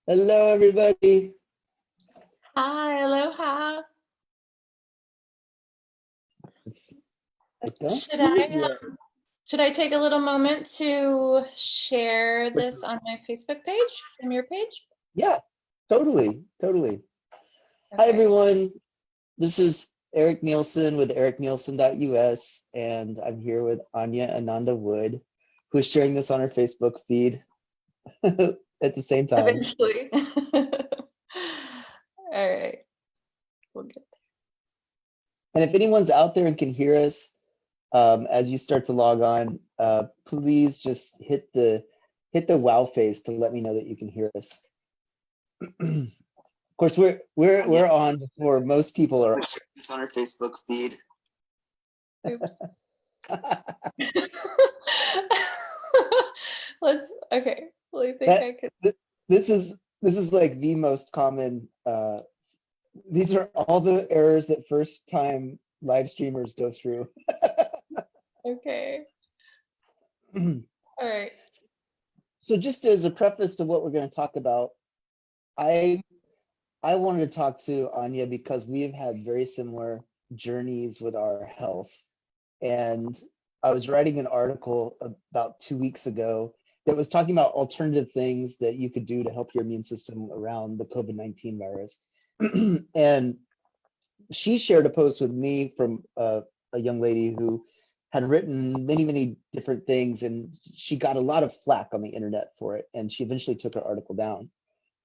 Hello, everybody. Hi, aloha. I don't see it yet. Should I take a little moment to share this on my Facebook page from your page? Yeah, totally. Okay. Hi, everyone. This is Eric Nielsen with ericnielsen.us, and I'm here with Ania Ananda Wood, who is sharing this on her Facebook feed at the same time. Eventually. All right. We'll get there. And if anyone's out there and can hear us, as you start to log on, please just hit the wow face to let me know that you can hear us. Of course, we're on before most people are on our Facebook feed. Okay. Well, I think I could. This is like the most common. These are all the errors that first time live streamers go through. Okay. All right. So just as a preface to what we're going to talk about, I wanted to talk to Ania because we've had very similar journeys with our health. And I was writing an article about 2 weeks ago that was talking about alternative things that you could do to help your immune system around the COVID-19 virus. And she shared a post with me from a young lady who had written many different things, and she got a lot of flack on the internet for it, and she eventually took her article down.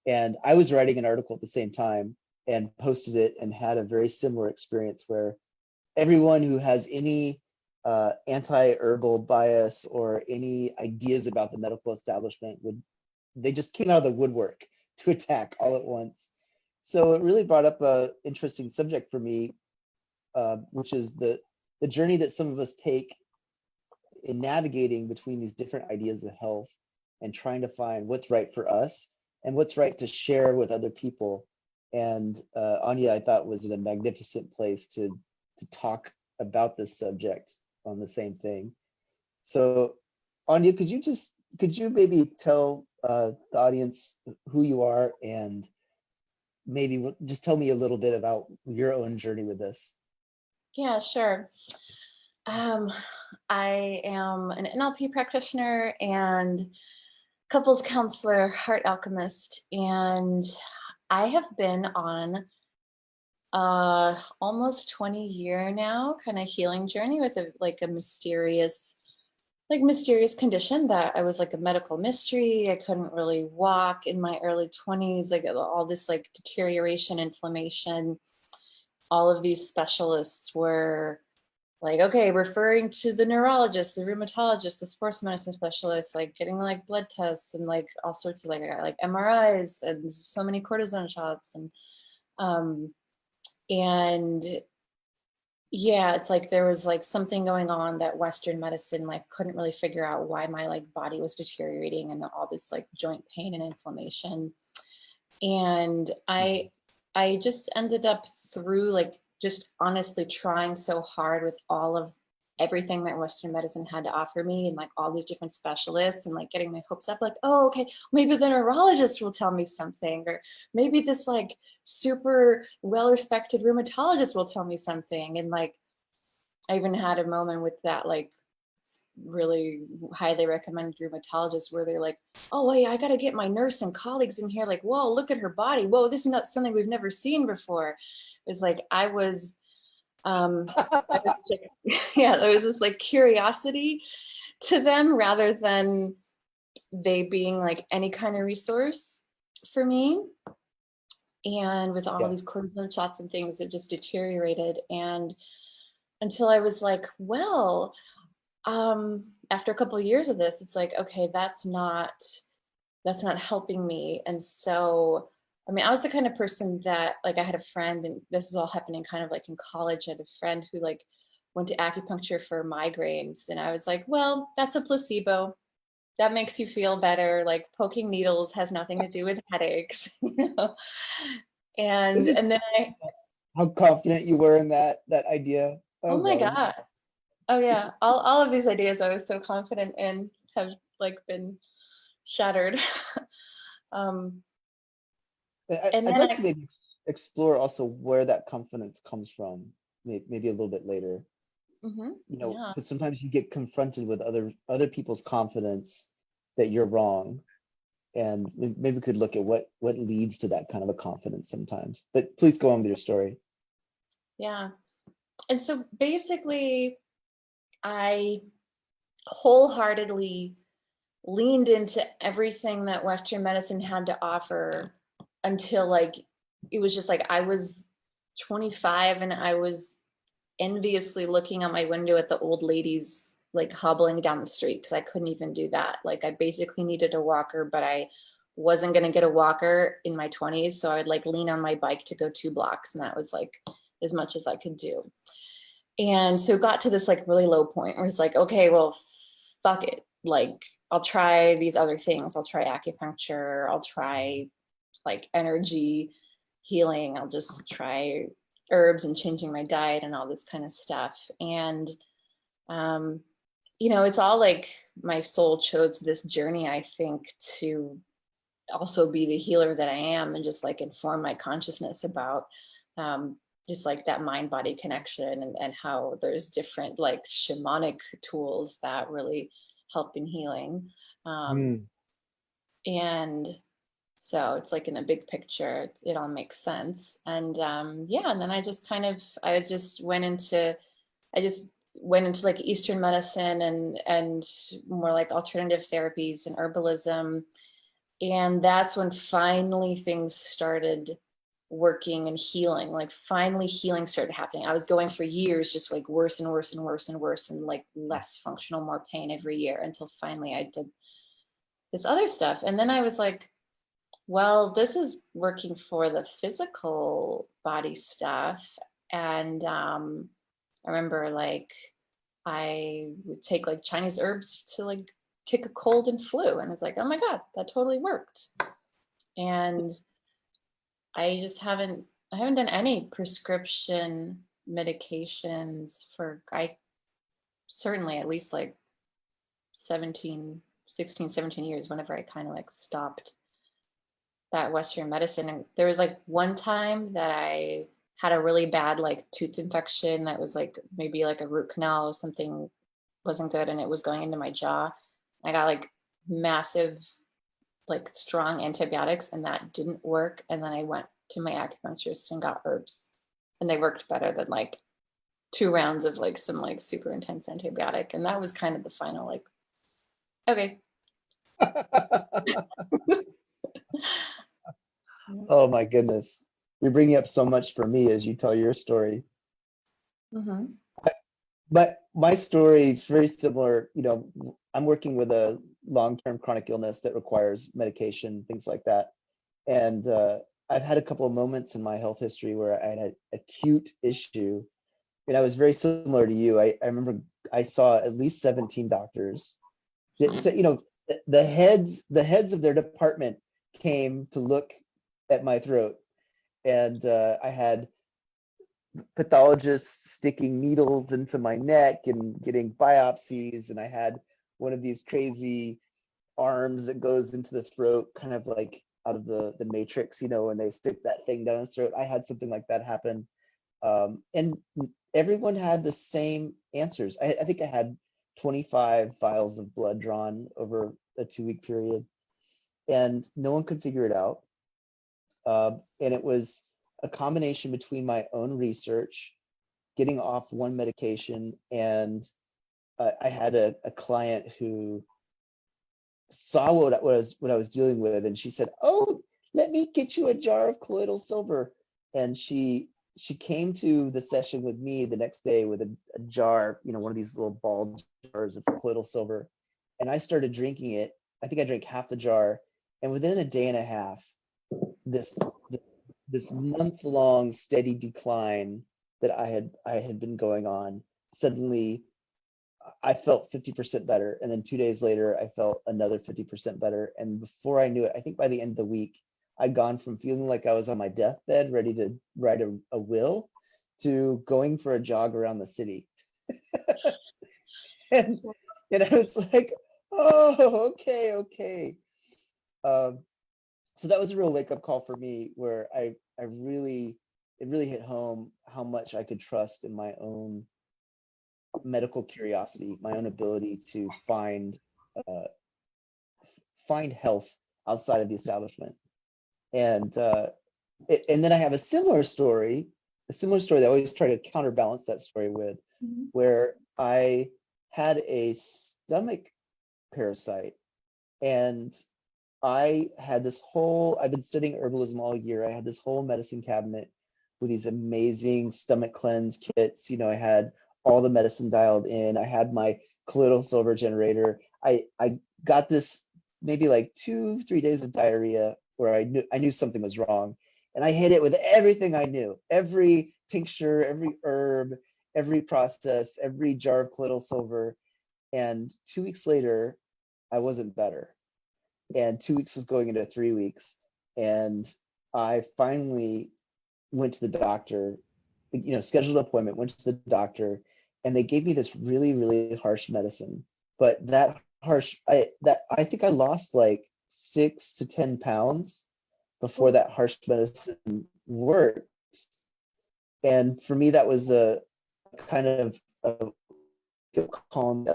And I was writing an article at the same time and posted it and had a very similar experience where everyone who has any anti-herbal bias or any ideas about the medical establishment they just came out of the woodwork to attack all at once. So it really brought up an interesting subject for me, which is the journey that some of us take in navigating between these different ideas of health and trying to find what's right for us and what's right to share with other people. And Ania, I thought, was in a magnificent place to talk about this subject on the same thing. So Ania, could you maybe tell the audience who you are and maybe just tell me a little bit about your own journey with this? Yeah, sure. I am an NLP practitioner and couples counselor, heart alchemist, and I have been on almost 20-year now kind of healing journey with a mysterious condition that I was like a medical mystery. I couldn't really walk in my early 20s, like all this like deterioration, inflammation. All of these specialists were like, okay, referring to the neurologist, the rheumatologist, the sports medicine specialist, like getting like blood tests and like all sorts of like MRIs and so many cortisone shots and yeah, it's like there was like something going on that Western medicine like couldn't really figure out why my like body was deteriorating and all this like joint pain and inflammation. And I just ended up through like just honestly trying so hard with all of everything that Western medicine had to offer me and like all these different specialists and like getting my hopes up like, oh, okay, maybe the neurologist will tell me something, or maybe this like super well-respected rheumatologist will tell me something. And like, I even had a moment with that like really highly recommended rheumatologist where they're like, oh wait, I got to get my nurse and colleagues in here, like, whoa, look at her body, whoa, this is not something we've never seen before. It's like I was yeah, there was this like curiosity to them rather than they being like any kind of resource for me. And with all these cortisone shots and things, it just deteriorated. And until I was like, well, after a couple of years of this, it's like, okay, that's not helping me. And so, I mean, I was the kind of person that like I had a friend, and this is all happening kind of like in college. I had a friend who like went to acupuncture for migraines. And I was like, well, that's a placebo. That makes you feel better. Like poking needles has nothing to do with headaches, you know? And then how confident you were in that idea. Oh my God. Oh yeah. All of these ideas I was so confident in have like been shattered. um, and I'd then like to maybe explore also where that confidence comes from, maybe a little bit later. You know, yeah, because sometimes you get confronted with other people's confidence that you're wrong, and maybe we could look at what leads to that kind of a confidence sometimes. But please go on with your story. yeah. And so basically, I wholeheartedly leaned into everything that Western medicine had to offer until like it was just like I was 25 and I was enviously looking out my window at the old ladies like hobbling down the street because I couldn't even do that. Like I basically needed a walker, but I wasn't going to get a walker in my 20s. So I would like lean on my bike to go 2 blocks. And that was like as much as I could do. And so it got to this like really low point where it's like, okay, well, fuck it. Like I'll try these other things. I'll try acupuncture. I'll try like energy healing. I'll just try herbs and changing my diet and all this kind of stuff. And, you know, it's all like my soul chose this journey, I think, to also be the healer that I am and just like inform my consciousness about just like that mind body connection and how there's different like shamanic tools that really help in healing. Mm. And so it's like in the big picture, it all makes sense. And yeah, and then I just went into like Eastern medicine and more like alternative therapies and herbalism. And that's when finally things started working and healing. Like finally healing started happening. I was going for years, just like worse and worse and worse and worse and like less functional, more pain every year until finally I did this other stuff. And then I was like, well, this is working for the physical body stuff. And I remember like I would take like Chinese herbs to like kick a cold and flu. And it's like, oh my God, that totally worked. And I haven't done any prescription medications for, I certainly at least like 16, 17 years, whenever I kind of like stopped that Western medicine. And there was like one time that I had a really bad like tooth infection that was like maybe like a root canal or something wasn't good and it was going into my jaw. I got like massive, like strong antibiotics and that didn't work. And then I went to my acupuncturist and got herbs and they worked better than like 2 rounds of like some like super intense antibiotic. And that was kind of the final like, okay. Oh my goodness. You're bringing up so much for me as you tell your story. Mm-hmm. But my story is very similar. You know, I'm working with a long-term chronic illness that requires medication, things like that. And I've had a couple of moments in my health history where I had an acute issue. And I was very similar to you. I remember I saw at least 17 doctors. So, you know, the heads of their department came to look at my throat. And I had pathologists sticking needles into my neck and getting biopsies, and I had one of these crazy arms that goes into the throat, kind of like out of the Matrix, you know, when they stick that thing down his throat. I had something like that happen, and everyone had the same answers. I think I had 25 vials of blood drawn over a 2-week period, and no one could figure it out. And it was a combination between my own research, getting off one medication, and I had a client who saw what I was dealing with, and she said, "Oh, let me get you a jar of colloidal silver." And she came to the session with me the next day with a jar, you know, one of these little ball jars of colloidal silver, and I started drinking it. I think I drank half the jar, and within a day and a half, this month-long steady decline that I had been going on, suddenly I felt 50% better. And then 2 days later, I felt another 50% better. And before I knew it, I think by the end of the week, I'd gone from feeling like I was on my deathbed, ready to write a will, to going for a jog around the city. and I was like, Oh, okay, okay. So that was a real wake up call for me, where I really, it really hit home how much I could trust in my own medical curiosity, my own ability to uh, find health outside of the establishment. And and then I have a similar story that I always try to counterbalance that story with, Mhm. where I had a stomach parasite, and I've been studying herbalism all year. I had this whole medicine cabinet with these amazing stomach cleanse kits. I had all the medicine dialed in. I had my colloidal silver generator. I got this maybe like 2, 3 days of diarrhea where I knew something was wrong. And I hit it with everything I knew, every tincture, every herb, every process, every jar of colloidal silver. And 2 weeks later, I wasn't better, and 2 weeks was going into 3 weeks, and I finally went to the doctor, scheduled an appointment, went to the doctor, and they gave me this really, really harsh medicine. But I think I lost like 6 to 10 pounds before that harsh medicine worked. And for me, that was a kind of a calm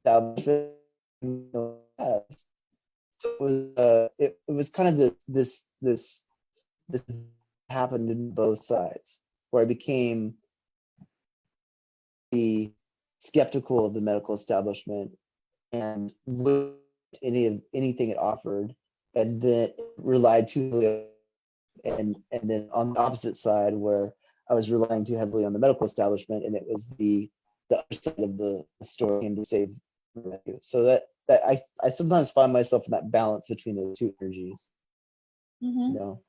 establishment. So it was kind of this happened in both sides, where I became the skeptical of the medical establishment and anything it offered, and then relied too heavily, and then on the opposite side, where I was relying too heavily on the medical establishment, and it was the other side of the story came to save me. So that I sometimes find myself in that balance between the two energies, you Mhm. know.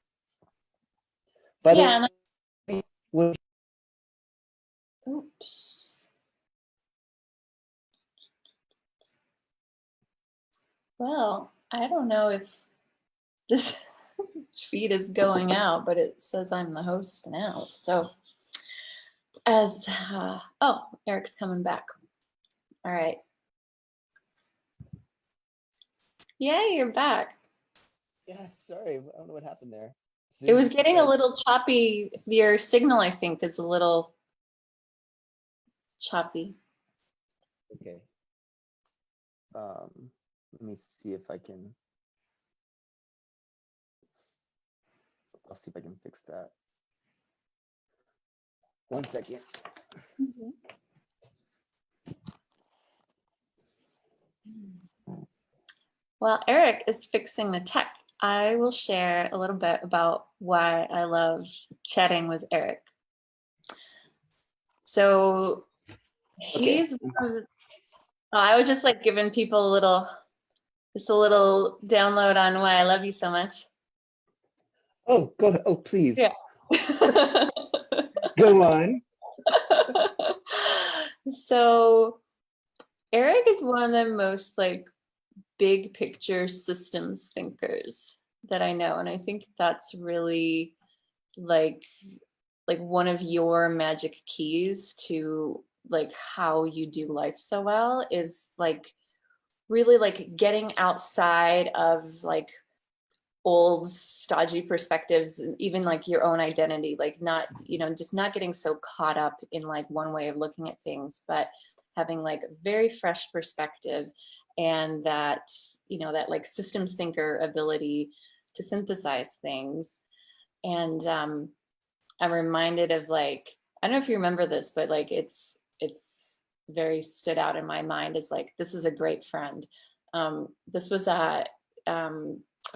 By Yeah, the and way, what, oops. Well, I don't know if this feed is going out, but it says I'm the host now. So oh, Eric's coming back. All right. Yay, you're back. yeah, sorry, I don't know what happened there. It Zoom was just getting a decided. little choppy. Your signal, I think, is a little choppy. Okay. Let me see if I can. I'll see if I can fix that. 1 second. Mhm. While Eric is fixing the tech, I will share a little bit about why I love chatting with Eric. So Okay. he's I was just like giving people just a little download on why I love you so much. Oh, go ahead. Oh, Yeah. please. Go on. So Eric is one of the most like big picture systems thinkers that I know. And I think that's really like one of your magic keys to like how you do life so well is like really like getting outside of like old stodgy perspectives and even like your own identity, like not, just not getting so caught up in like one way of looking at things, but having like a very fresh perspective and that, that like systems thinker ability to synthesize things. And I'm reminded of like, I don't know if you remember this, but like it's very stood out in my mind as like, this is a great friend. This was a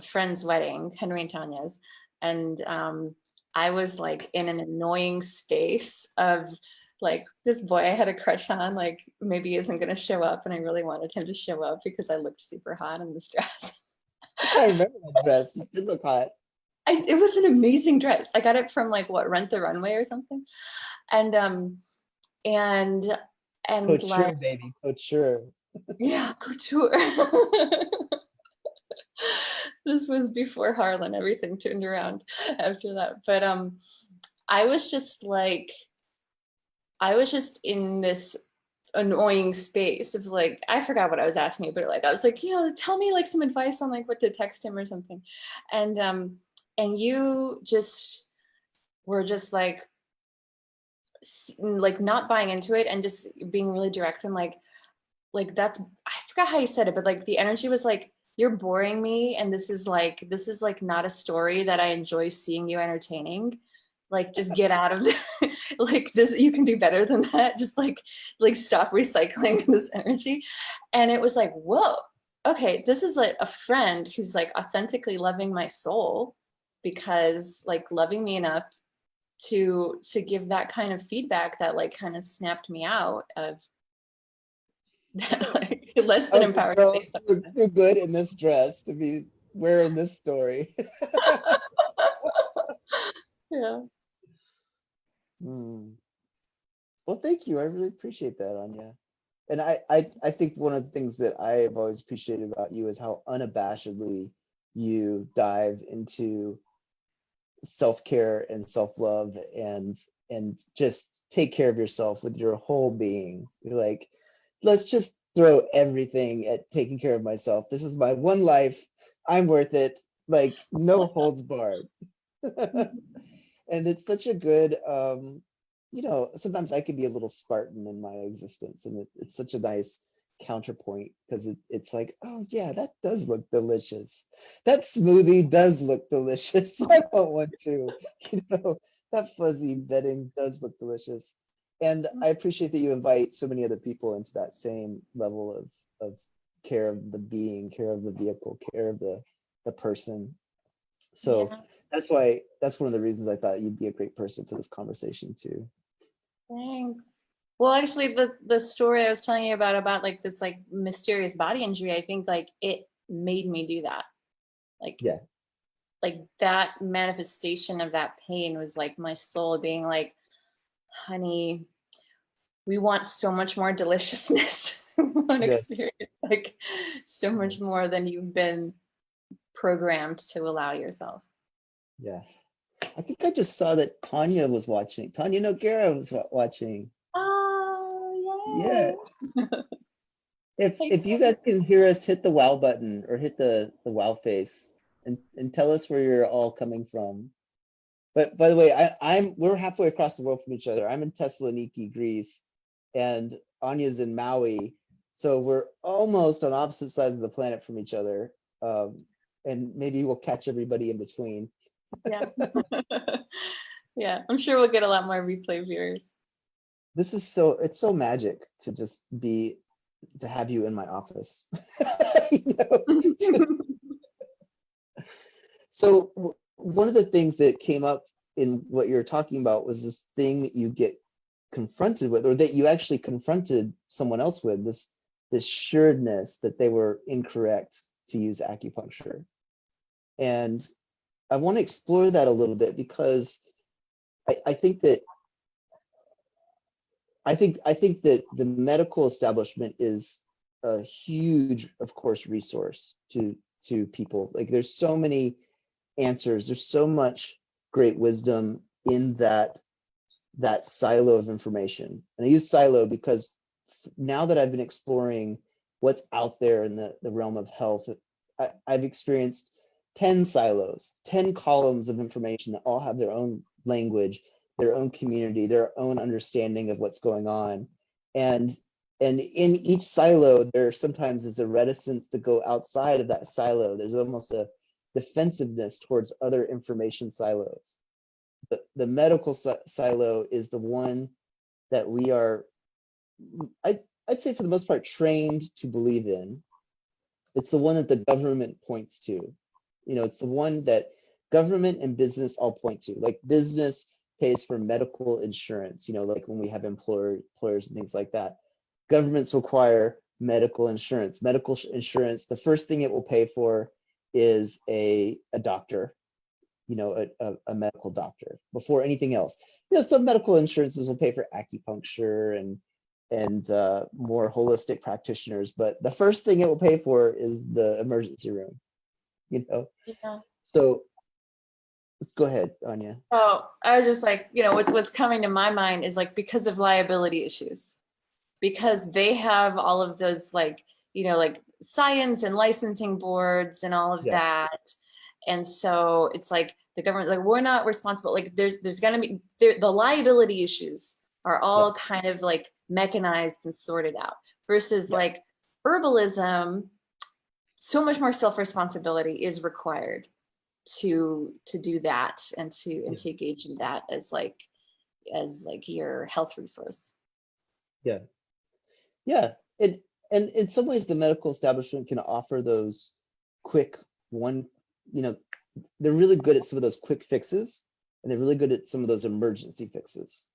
friend's wedding, Henry and Tanya's. And I was like in an annoying space of like this boy I had a crush on, like maybe isn't going to show up. And I really wanted him to show up because I looked super hot in this dress. I remember that dress. You did look hot. It was an amazing dress. I got it from like what, Rent the Runway or something. And and Couture, like, baby. Couture. yeah, couture. This was before Harlan, everything turned around after that. But I was just like, I was just in this annoying space of like, I forgot what I was asking you, but like I was like, tell me like some advice on like what to text him or something. And you just were just like not buying into it and just being really direct and like that's, I forgot how you said it, but like the energy was like, you're boring me, and this is like not a story that I enjoy seeing you entertaining. Like, just get out of it. Like this, you can do better than that. Just like stop recycling this energy. And it was like, whoa, okay, this is like a friend who's like authentically loving my soul, because like loving me enough to give that kind of feedback that like kind of snapped me out of that, like less than empowered. Girl, you're good in this dress to be wearing this story. Yeah. Well, thank you. I really appreciate that, Ania. And I think one of the things that I have always appreciated about you is how unabashedly you dive into self-care and self-love and just take care of yourself with your whole being. You're like, let's just throw everything at taking care of myself. This is my one life. I'm worth it. Like, no holds barred. And it's such a good, sometimes I can be a little Spartan in my existence, and it's such a nice counterpoint, because it's like, oh yeah, that does look delicious. That smoothie does look delicious. I want one too. That fuzzy bedding does look delicious. And I appreciate that you invite so many other people into that same level of care of the being, care of the vehicle, care of the person. So Yeah. that's one of the reasons I thought you'd be a great person for this conversation too. Thanks. Well, actually, the story I was telling you about like this like mysterious body injury, I think like it made me do that. Like, yeah, like that manifestation of that pain was like my soul being like, honey, we want so much more deliciousness. We want yes, experience like so much more than you've been programmed to allow yourself. yeah. I think I just saw that Tanya was watching. Tanya Noguera was watching. Oh, Yeah. yay. If you guys can hear us, hit the wow button or hit the wow face and tell us where you're all coming from. But by the way, we're halfway across the world from each other. I'm in Thessaloniki, Greece, and Anya's in Maui. So we're almost on opposite sides of the planet from each other. And maybe we'll catch everybody in between. Yeah. Yeah, I'm sure we'll get a lot more replay viewers. It's so magic to just to have you in my office. So one of the things that came up in what you're talking about was this thing that you get confronted with, or that you actually confronted someone else with, this assuredness that they were incorrect to use acupuncture. And I want to explore that a little bit, because I think that the medical establishment is a huge, of course, resource to people. Like, there's so many answers. There's so much great wisdom in that silo of information. And I use silo because now that I've been exploring what's out there in the realm of health, I've experienced 10 silos, 10 columns of information that all have their own language, their own community, their own understanding of what's going on. And in each silo, there sometimes is a reticence to go outside of that silo. There's almost a defensiveness towards other information silos. The medical silo is the one that we are, I'd say for the most part, trained to believe in. It's the one that the government points to. It's the one that government and business all point to. Like, business pays for medical insurance, like when we have employers and things like that. Governments require medical insurance. Medical insurance, the first thing it will pay for is a doctor, a medical doctor, before anything else. Some medical insurances will pay for acupuncture and more holistic practitioners, but the first thing it will pay for is the emergency room. Yeah. So let's go ahead, Ania. Oh, I was just like, what's coming to my mind is like, because of liability issues. because they have all of those like, you know, like science and licensing boards and all of Yeah. that. And so it's like the government, like we're not responsible. Like there's gonna be the liability issues are all kind of like mechanized and sorted out versus like herbalism, so much more self-responsibility is required to do that and to engage in that as like your health resource. Yeah. Yeah. And in some ways the medical establishment can offer those quick they're really good at some of those quick fixes, and they're really good at some of those emergency fixes.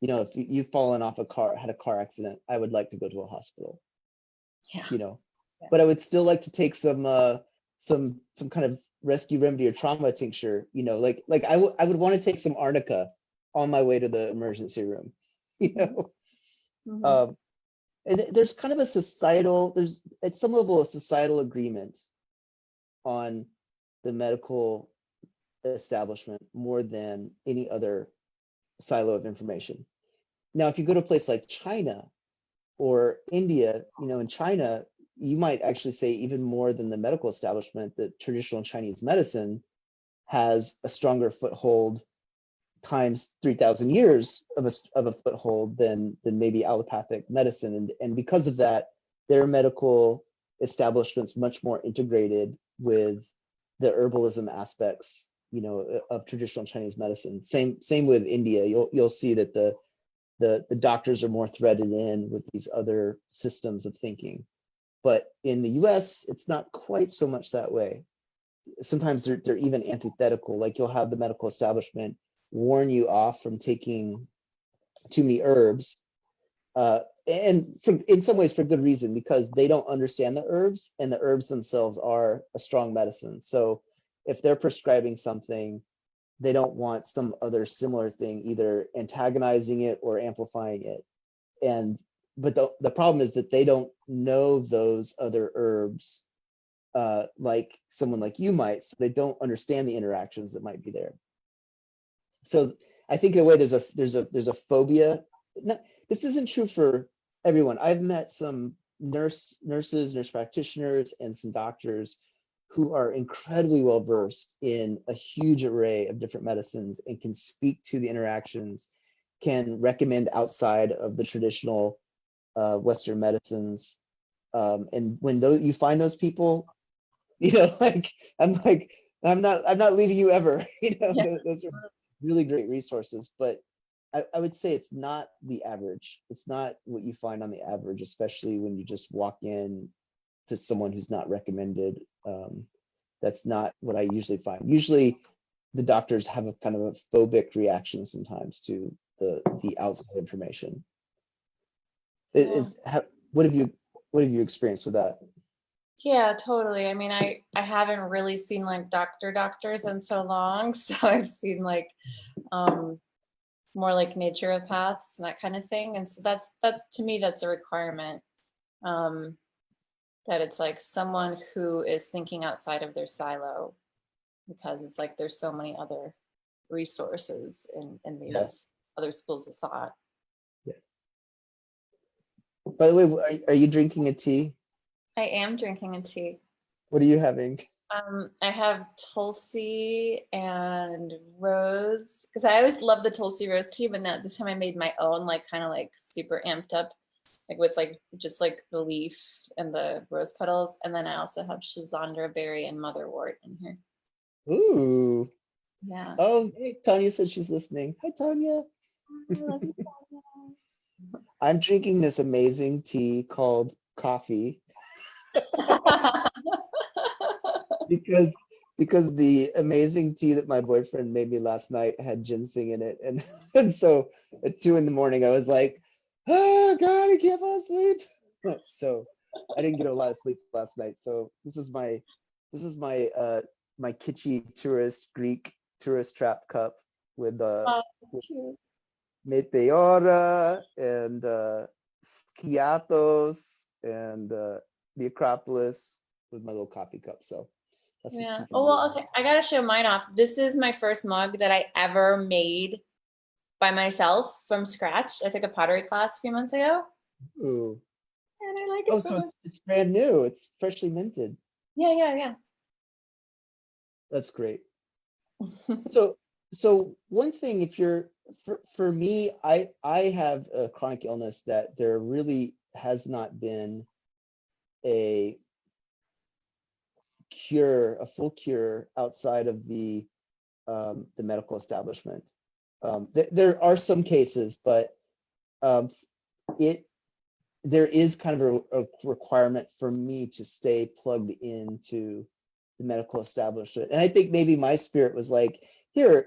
If you've fallen off a car, had a car accident, I would like to go to a hospital. Yeah. But I would still like to take some kind of rescue remedy or trauma tincture. Like I would want to take some arnica on my way to the emergency room. Mm-hmm. And there's kind of there's at some level a societal agreement on the medical establishment more than any other silo of information. Now, if you go to a place like China or India, in China, you might actually say even more than the medical establishment that traditional Chinese medicine has a stronger foothold times 3,000 years of a foothold than maybe allopathic medicine. And because of that, their medical establishment's much more integrated with the herbalism aspects, of traditional Chinese medicine. Same with India. You'll see that the doctors are more threaded in with these other systems of thinking. But in the US, it's not quite so much that way. Sometimes they're even antithetical. Like you'll have the medical establishment warn you off from taking too many herbs, and in some ways for good reason, because they don't understand the herbs, and the herbs themselves are a strong medicine. So if they're prescribing something, they don't want some other similar thing either antagonizing it or amplifying it. But the problem is that they don't know those other herbs like someone like you might, so they don't understand the interactions that might be there. So I think in a way there's a phobia. This isn't true for everyone. I've met some nurse practitioners, and some doctors who are incredibly well versed in a huge array of different medicines and can speak to the interactions, can recommend outside of the traditional Western medicines. And when you find those people, I'm not leaving you ever. Those are really great resources, but I would say it's not the average. It's not what you find on the average, especially when you just walk in to someone who's not recommended. That's not what I usually find. Usually the doctors have a kind of a phobic reaction sometimes to the outside information. What have you experienced with that? Yeah, totally. I mean, I haven't really seen like doctors in so long. So I've seen like more like naturopaths and that kind of thing. And so that's to me, that's a requirement. That it's like someone who is thinking outside of their silo, because it's like there's so many other resources in these other schools of thought. Yeah. By the way, are you drinking a tea? I am drinking a tea. What are you having? I have Tulsi and rose, because I always love the Tulsi rose tea, but this time I made my own, like kind of like super amped up, like with like just like the leaf and the rose petals. And then I also have Shazandra berry and motherwort in here. Ooh. Yeah. Oh, hey, Tanya said she's listening. Hi, Tanya. I love you, Tanya. I'm drinking this amazing tea called coffee. because the amazing tea that my boyfriend made me last night had ginseng in it, and so at 2 a.m, I was like, oh God, I can't fall asleep. So I didn't get a lot of sleep last night. So this is my my kitschy Greek tourist trap cup with meteora and Skiathos and the Acropolis with my little coffee cup. So that's what's keeping me. Oh, well, okay. I gotta show mine off. This is my first mug that I ever made by myself from scratch. I took a pottery class a few months ago. Ooh. And I like Oh, it so so much. it's brand new. It's freshly minted. Yeah. That's great. So one thing, if you're for me, I have a chronic illness that there really has not been a cure, a full cure outside of the medical establishment. There are some cases, but um, it there is kind of a requirement for me to stay plugged into the medical establishment. And I think maybe my spirit was like, here's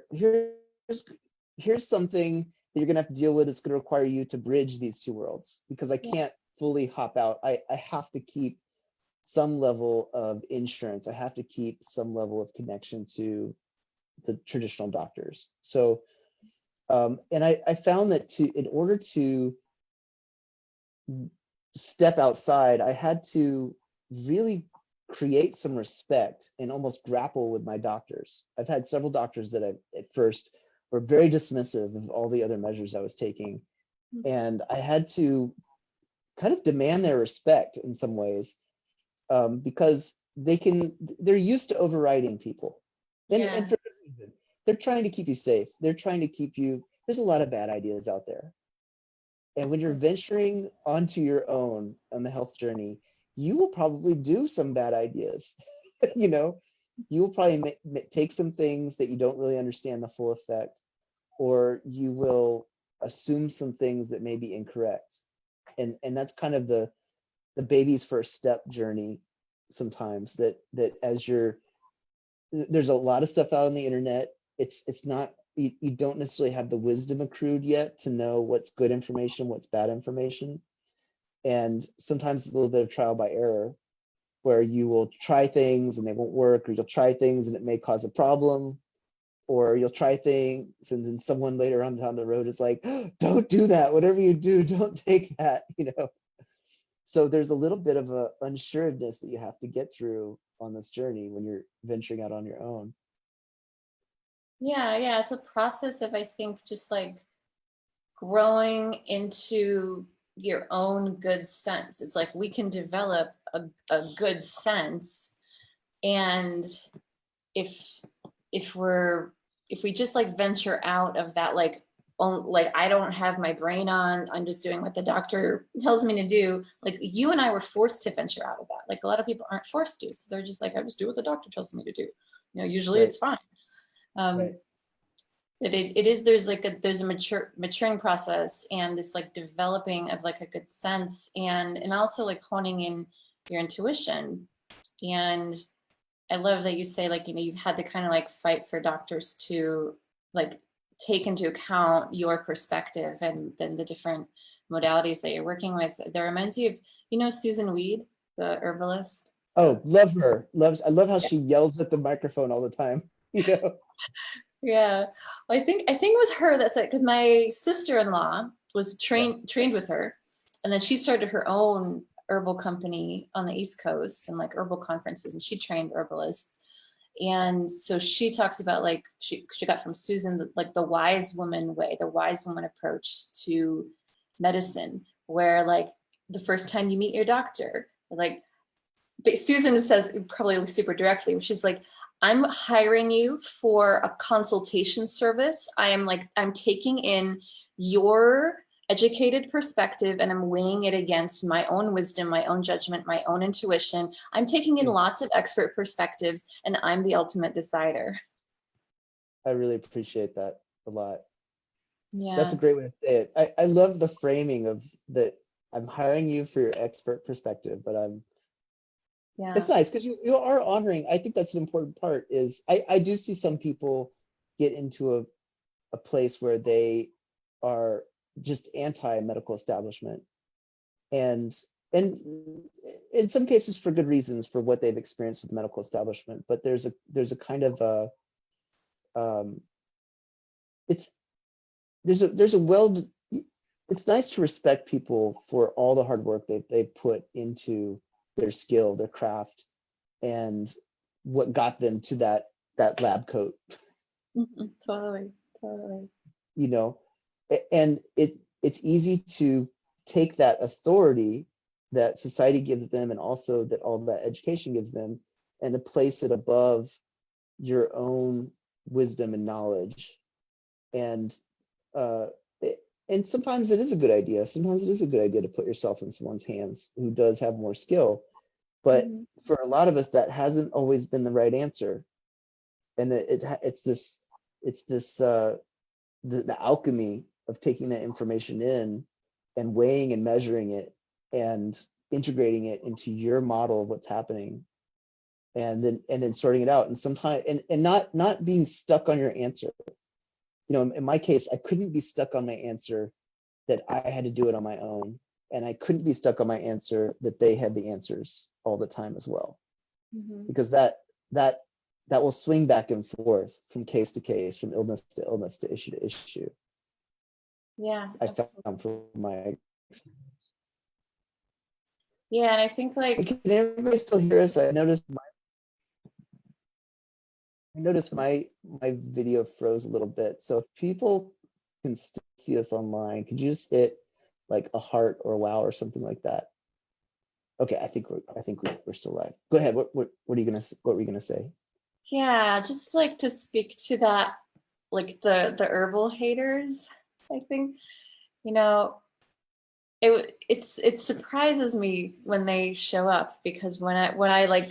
something that you're gonna have to deal with. It's gonna require you to bridge these two worlds because I can't fully hop out. I have to keep some level of insurance. I have to keep some level of connection to the traditional doctors. So, and I found that in order to step outside, I had to really create some respect and almost grapple with my doctors. I've had several doctors that at first were very dismissive of all the other measures I was taking. And I had to kind of demand their respect in some ways, because they're used to overriding people. And for good reason. They're trying to keep you safe. They're trying to keep you, there's a lot of bad ideas out there. And when you're venturing onto your own on the health journey, you will probably do some bad ideas. You know, you will probably take some things that you don't really understand the full effect, or you will assume some things that may be incorrect. And that's kind of the baby's first step journey sometimes, that as there's a lot of stuff out on the internet. It's not, you don't necessarily have the wisdom accrued yet to know what's good information, what's bad information. And sometimes it's a little bit of trial by error, where you will try things and they won't work, or you'll try things and it may cause a problem, or you'll try things and then someone later on down the road is like, oh, don't do that. Whatever you do, don't take that, you know? So there's a little bit of a unsureness that you have to get through on this journey when you're venturing out on your own. Yeah, it's a process of, I think, just like growing into your own good sense. It's like we can develop a good sense, and if we just like venture out of that, like I don't have my brain on, I'm just doing what the doctor tells me to do. Like you and I were forced to venture out of that. Like a lot of people aren't forced to, so they're just like, I just do what the doctor tells me to do. You know, usually Right. it's fine. Right. It is, there's a maturing process, and this like developing of like a good sense, and also like honing in your intuition. And I love that you say, like, you know, you've had to kind of like fight for doctors to like take into account your perspective and then the different modalities that you're working with. That reminds you of, you know, Susan Weed, the herbalist. Oh, love her. I love how she yells at the microphone all the time. You know? Yeah, I think it was her that said, because my sister-in-law was Yeah. trained with her, and then she started her own herbal company on the East Coast and like herbal conferences, and she trained herbalists. And so she talks about like she got from Susan like the wise woman way, the wise woman approach to medicine, where like the first time you meet your doctor, like, but Susan says probably super directly, she's like, I'm hiring you for a consultation service. I'm taking in your educated perspective and I'm weighing it against my own wisdom, my own judgment, my own intuition. I'm taking in lots of expert perspectives, and I'm the ultimate decider. I really appreciate that a lot. Yeah. That's a great way to say it. I love the framing of that. I'm hiring you for your expert perspective, but it's nice because you are honoring. I think that's an important part. Is I do see some people get into a place where they are just anti-medical establishment, and in some cases for good reasons for what they've experienced with the medical establishment. But there's a kind of it's it's nice to respect people for all the hard work that they put into their skill, their craft, and what got them to that lab coat. Totally. You know, and it's easy to take that authority that society gives them, and also that all that education gives them, and to place it above your own wisdom and knowledge. And and sometimes it is a good idea. Sometimes it is a good idea to put yourself in someone's hands who does have more skill. But for a lot of us, that hasn't always been the right answer. And it's this the alchemy of taking that information in and weighing and measuring it and integrating it into your model of what's happening, and then sorting it out. And sometimes and not being stuck on your answer. You know, in my case, I couldn't be stuck on my answer that I had to do it on my own, and I couldn't be stuck on my answer that they had the answers all the time as well, because that will swing back and forth from case to case, from illness to illness, to issue to issue. Yeah, I found from my experience. Yeah, and I think like, can everybody still hear us? I noticed my video froze a little bit. So if people can still see us online, could you just hit like a heart or a wow or something like that? Okay, I think we're still live. Go ahead. What were you gonna say? yeah, just like to speak to that, like the herbal haters. I think, you know, it surprises me when they show up, because when I like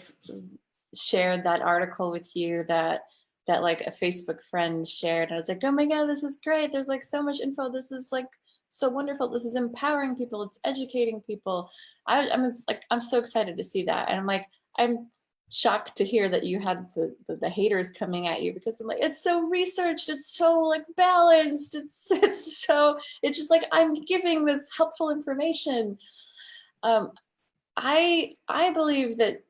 shared that article with you that like a Facebook friend shared, and I was like, oh my God, this is great. There's like so much info. This is like so wonderful. This is empowering people. It's educating people. I'm so excited to see that. And I'm like, I'm shocked to hear that you had the haters coming at you, because I'm like, it's so researched, it's so like balanced, it's just like, I'm giving this helpful information. I believe that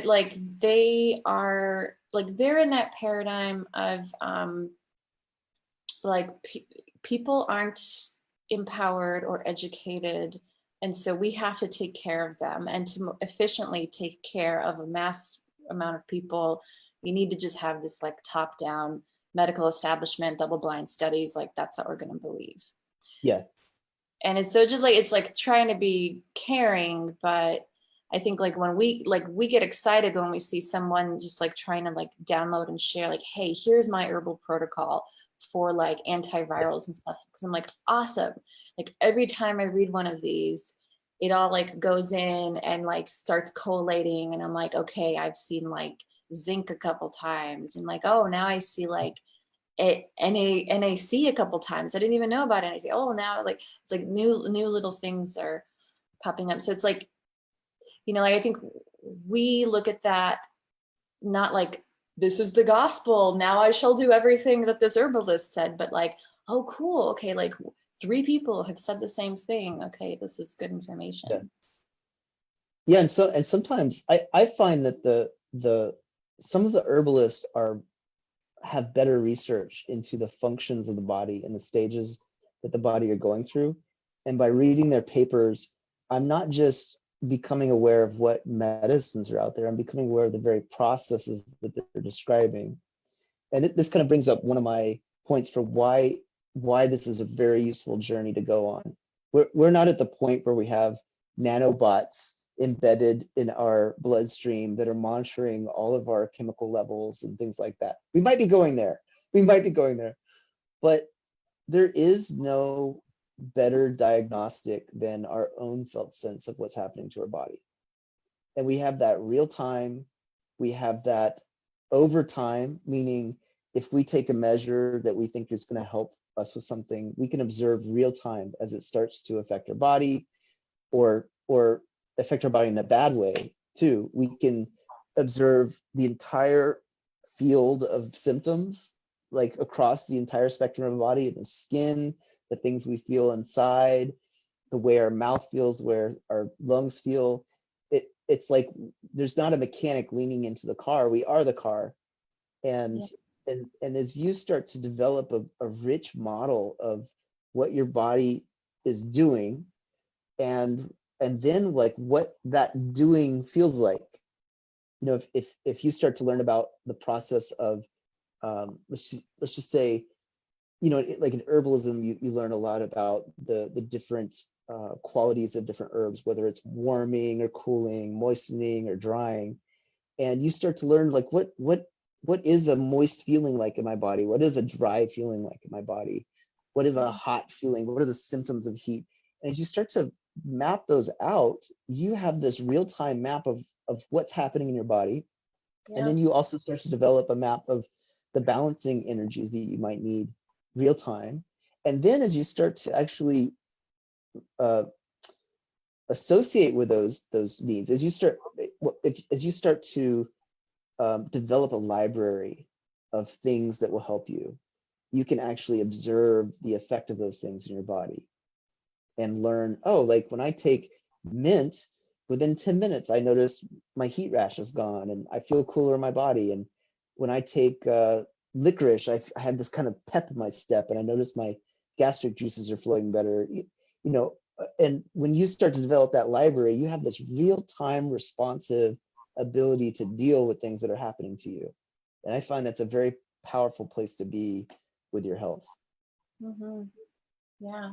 like they are like, they're in that paradigm of like people aren't empowered or educated, and so we have to take care of them. And to efficiently take care of a mass amount of people, you need to just have this like top-down medical establishment, double-blind studies. Like, that's what we're going to believe. Yeah. And it's so just like, it's like trying to be caring, but I think like when we get excited when we see someone just like trying to like download and share, like, hey, here's my herbal protocol for like antivirals and stuff. Because I'm like, awesome. Like every time I read one of these, it all like goes in and like starts collating. And I'm like, okay, I've seen like zinc a couple times, and like, oh, now I see like NAC a couple times. I didn't even know about NAC. Oh, now like it's like new little things are popping up. So it's like, you know, like I think we look at that not like, this is the gospel, now I shall do everything that this herbalist said, but like, oh, cool. Okay, like 3 people have said the same thing. Okay, this is good information. Yeah, and sometimes I find that the some of the herbalists have better research into the functions of the body and the stages that the body are going through. And by reading their papers, I'm not just becoming aware of what medicines are out there, I'm becoming aware of the very processes that they're describing. And this kind of brings up one of my points for why this is a very useful journey to go on. We're not at the point where we have nanobots embedded in our bloodstream that are monitoring all of our chemical levels and things like that. We might be going there. But there is no better diagnostic than our own felt sense of what's happening to our body. And we have that real time. We have that over time, meaning if we take a measure that we think is going to help us with something, we can observe real time as it starts to affect our body, or affect our body in a bad way too. We can observe the entire field of symptoms, like across the entire spectrum of the body, the skin, the things we feel inside, the way our mouth feels, where our lungs feel. It's like there's not a mechanic leaning into the car. We are the car. And as you start to develop a rich model of what your body is doing, and then like what that doing feels like, you know, if you start to learn about the process of let's just say, you know, like in herbalism, you learn a lot about the different qualities of different herbs, whether it's warming or cooling, moistening or drying. And you start to learn like what is a moist feeling like in my body? What is a dry feeling like in my body? What is a hot feeling? What are the symptoms of heat? And as you start to map those out, you have this real-time map of what's happening in your body. Yeah. And then you also start to develop a map of the balancing energies that you might need real time. And then as you start to actually associate with those needs, as you start to develop a library of things that will help you, you can actually observe the effect of those things in your body and learn, oh, like when I take mint, within 10 minutes, I notice my heat rash is gone and I feel cooler in my body. And when I take licorice, I have this kind of pep in my step and I notice my gastric juices are flowing better. You know, and when you start to develop that library, you have this real-time responsive ability to deal with things that are happening to you. And I find that's a very powerful place to be with your health. Mm-hmm. Yeah.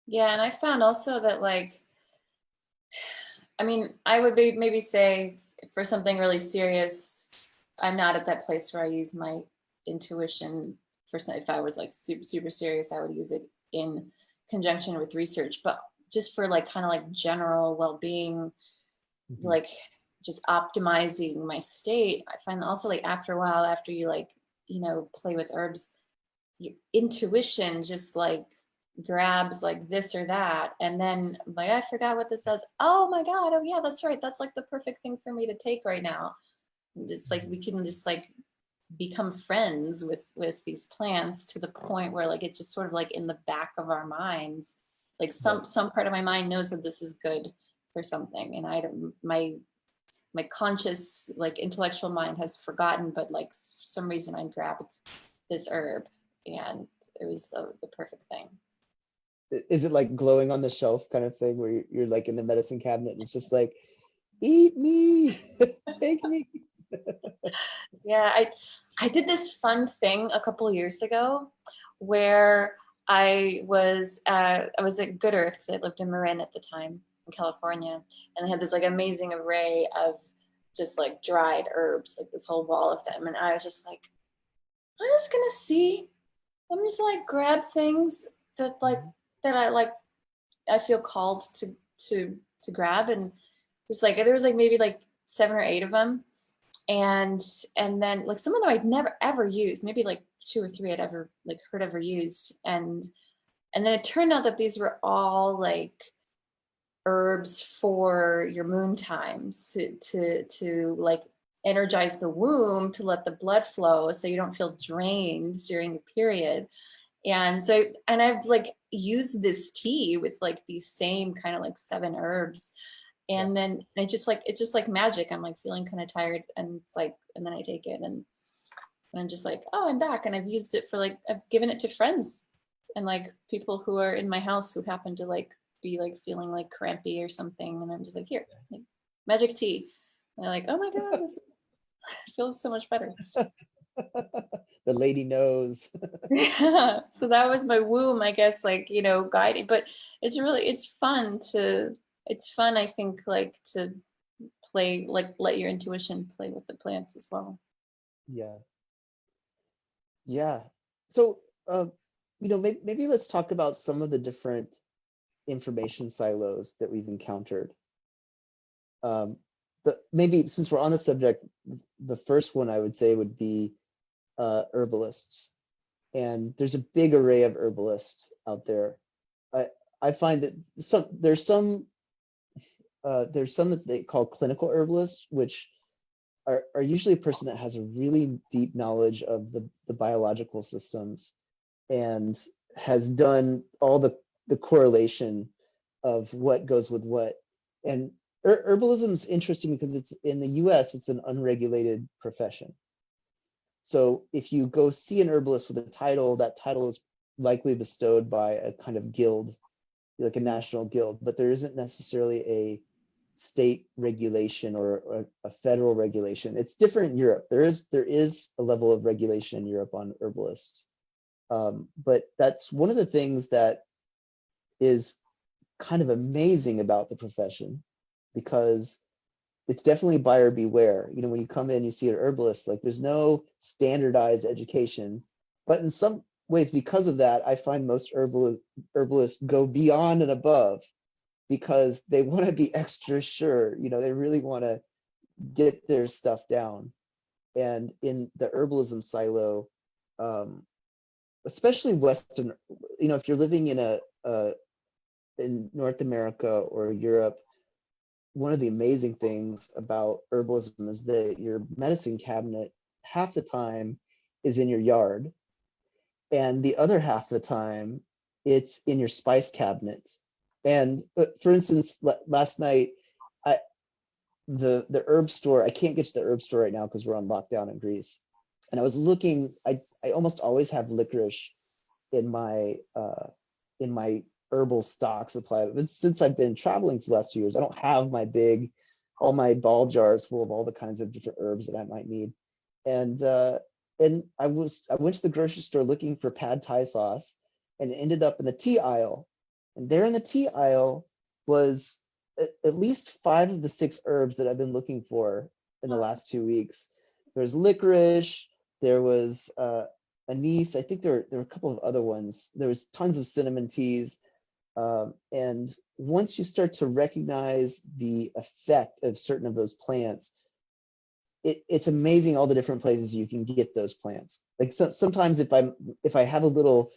Yeah. And I found also that, like, I mean, I would maybe say for something really serious, I'm not at that place where I use my intuition. If I was like super, super serious, I would use it in conjunction with research. But just for like kind of like general well-being, like just optimizing my state, I find also like after a while, after you like, you know, play with herbs, your intuition just like grabs like this or that, and then like, I forgot what this does. Oh my god, oh yeah, that's right, that's like the perfect thing for me to take right now. And just like we can just like become friends with these plants to the point where like it's just sort of like in the back of our minds, like some part of my mind knows that this is good for something, and I don't, my conscious like intellectual mind has forgotten, but like for some reason I grabbed this herb and it was the perfect thing. Is it like glowing on the shelf kind of thing where you're like in the medicine cabinet and it's just like, eat me, take me? Yeah, I did this fun thing a couple of years ago where I was at Good Earth because I lived in Marin at the time in California, and they had this like amazing array of just like dried herbs, like this whole wall of them, and I was just like, I'm just gonna see. I'm just like grab things that like that I feel called to grab, and just like there was like maybe like 7 or 8 of them, and then like some of them I'd never ever used, maybe like 2 or 3 I'd ever like heard ever used, and then it turned out that these were all like herbs for your moon times to like energize the womb, to let the blood flow so you don't feel drained during the period. And so, and I've like used this tea with like these same kind of like 7 herbs. And then it's just like magic. I'm like feeling kind of tired and it's like, and then I take it and I'm just like, oh, I'm back. And I've used it for like, I've given it to friends and like people who are in my house who happen to like be like feeling like crampy or something. And I'm just like, here, like, magic tea. And they're like, oh my God, I feel so much better. The lady knows. Yeah. So that was my womb, I guess, like, you know, guiding, but it's fun, I think, like to play, like let your intuition play with the plants as well. Yeah. So, you know, maybe let's talk about some of the different information silos that we've encountered. Maybe since we're on the subject, the first one I would say would be herbalists. And there's a big array of herbalists out there. I find that there's some that they call clinical herbalists, which are usually a person that has a really deep knowledge of the biological systems and has done all the correlation of what goes with what. And herbalism is interesting because it's in the US, it's an unregulated profession. So if you go see an herbalist with a title, that title is likely bestowed by a kind of guild, like a national guild, but there isn't necessarily a state regulation or a federal regulation. It's different in Europe. There is a level of regulation in Europe on herbalists. But that's one of the things that is kind of amazing about the profession, because it's definitely buyer beware. You know, when you come in, you see an herbalist, like there's no standardized education, but in some ways, because of that, I find most herbalists go beyond and above, because they want to be extra sure. You know, they really want to get their stuff down. And in the herbalism silo, especially Western, you know, if you're living in in North America or Europe, one of the amazing things about herbalism is that your medicine cabinet half the time is in your yard, and the other half of the time it's in your spice cabinet. And for instance, last night, I the herb store, I can't get to the herb store right now because we're on lockdown in Greece. And I was looking, I almost always have licorice in my herbal stock supply. But since I've been traveling for the last 2 years, I don't have all my ball jars full of all the kinds of different herbs that I might need. And I went to the grocery store looking for pad thai sauce, and ended up in the tea aisle. And there in the tea aisle was at least 5 of the 6 herbs that I've been looking for in the last 2 weeks. There's licorice, there was anise. I think there were a couple of other ones. There was tons of cinnamon teas. And once you start to recognize the effect of certain of those plants, it's amazing all the different places you can get those plants. Like sometimes if I have a little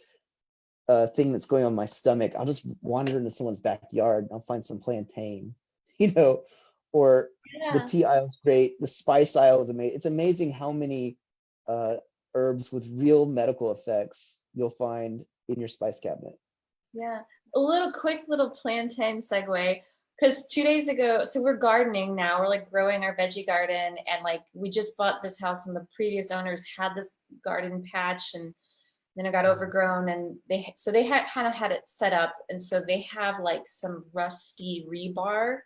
thing that's going on my stomach, I'll just wander into someone's backyard and I'll find some plantain, you know, or the tea aisle is great. The spice aisle is amazing. It's amazing how many herbs with real medical effects you'll find in your spice cabinet. Yeah, a quick little plantain segue, because 2 days ago, so we're gardening now, we're like growing our veggie garden, and like we just bought this house and the previous owners had this garden patch, and then it got overgrown, and they had kind of had it set up, and so they have like some rusty rebar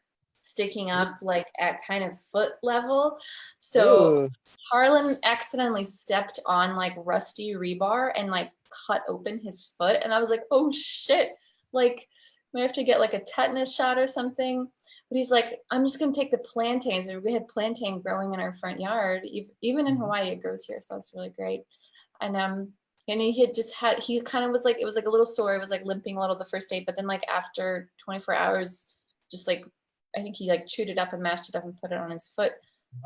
sticking up like at kind of foot level. So Harlan accidentally stepped on like rusty rebar and like cut open his foot, and I was like, oh shit, like we have to get like a tetanus shot or something. But he's like, I'm just gonna take the plantains, and we had plantain growing in our front yard. Even in Hawaii it grows here, so that's really great. And he kind of was like, it was like a little sore, it was like limping a little the first day, but then like after 24 hours, just like I think he like chewed it up and mashed it up and put it on his foot.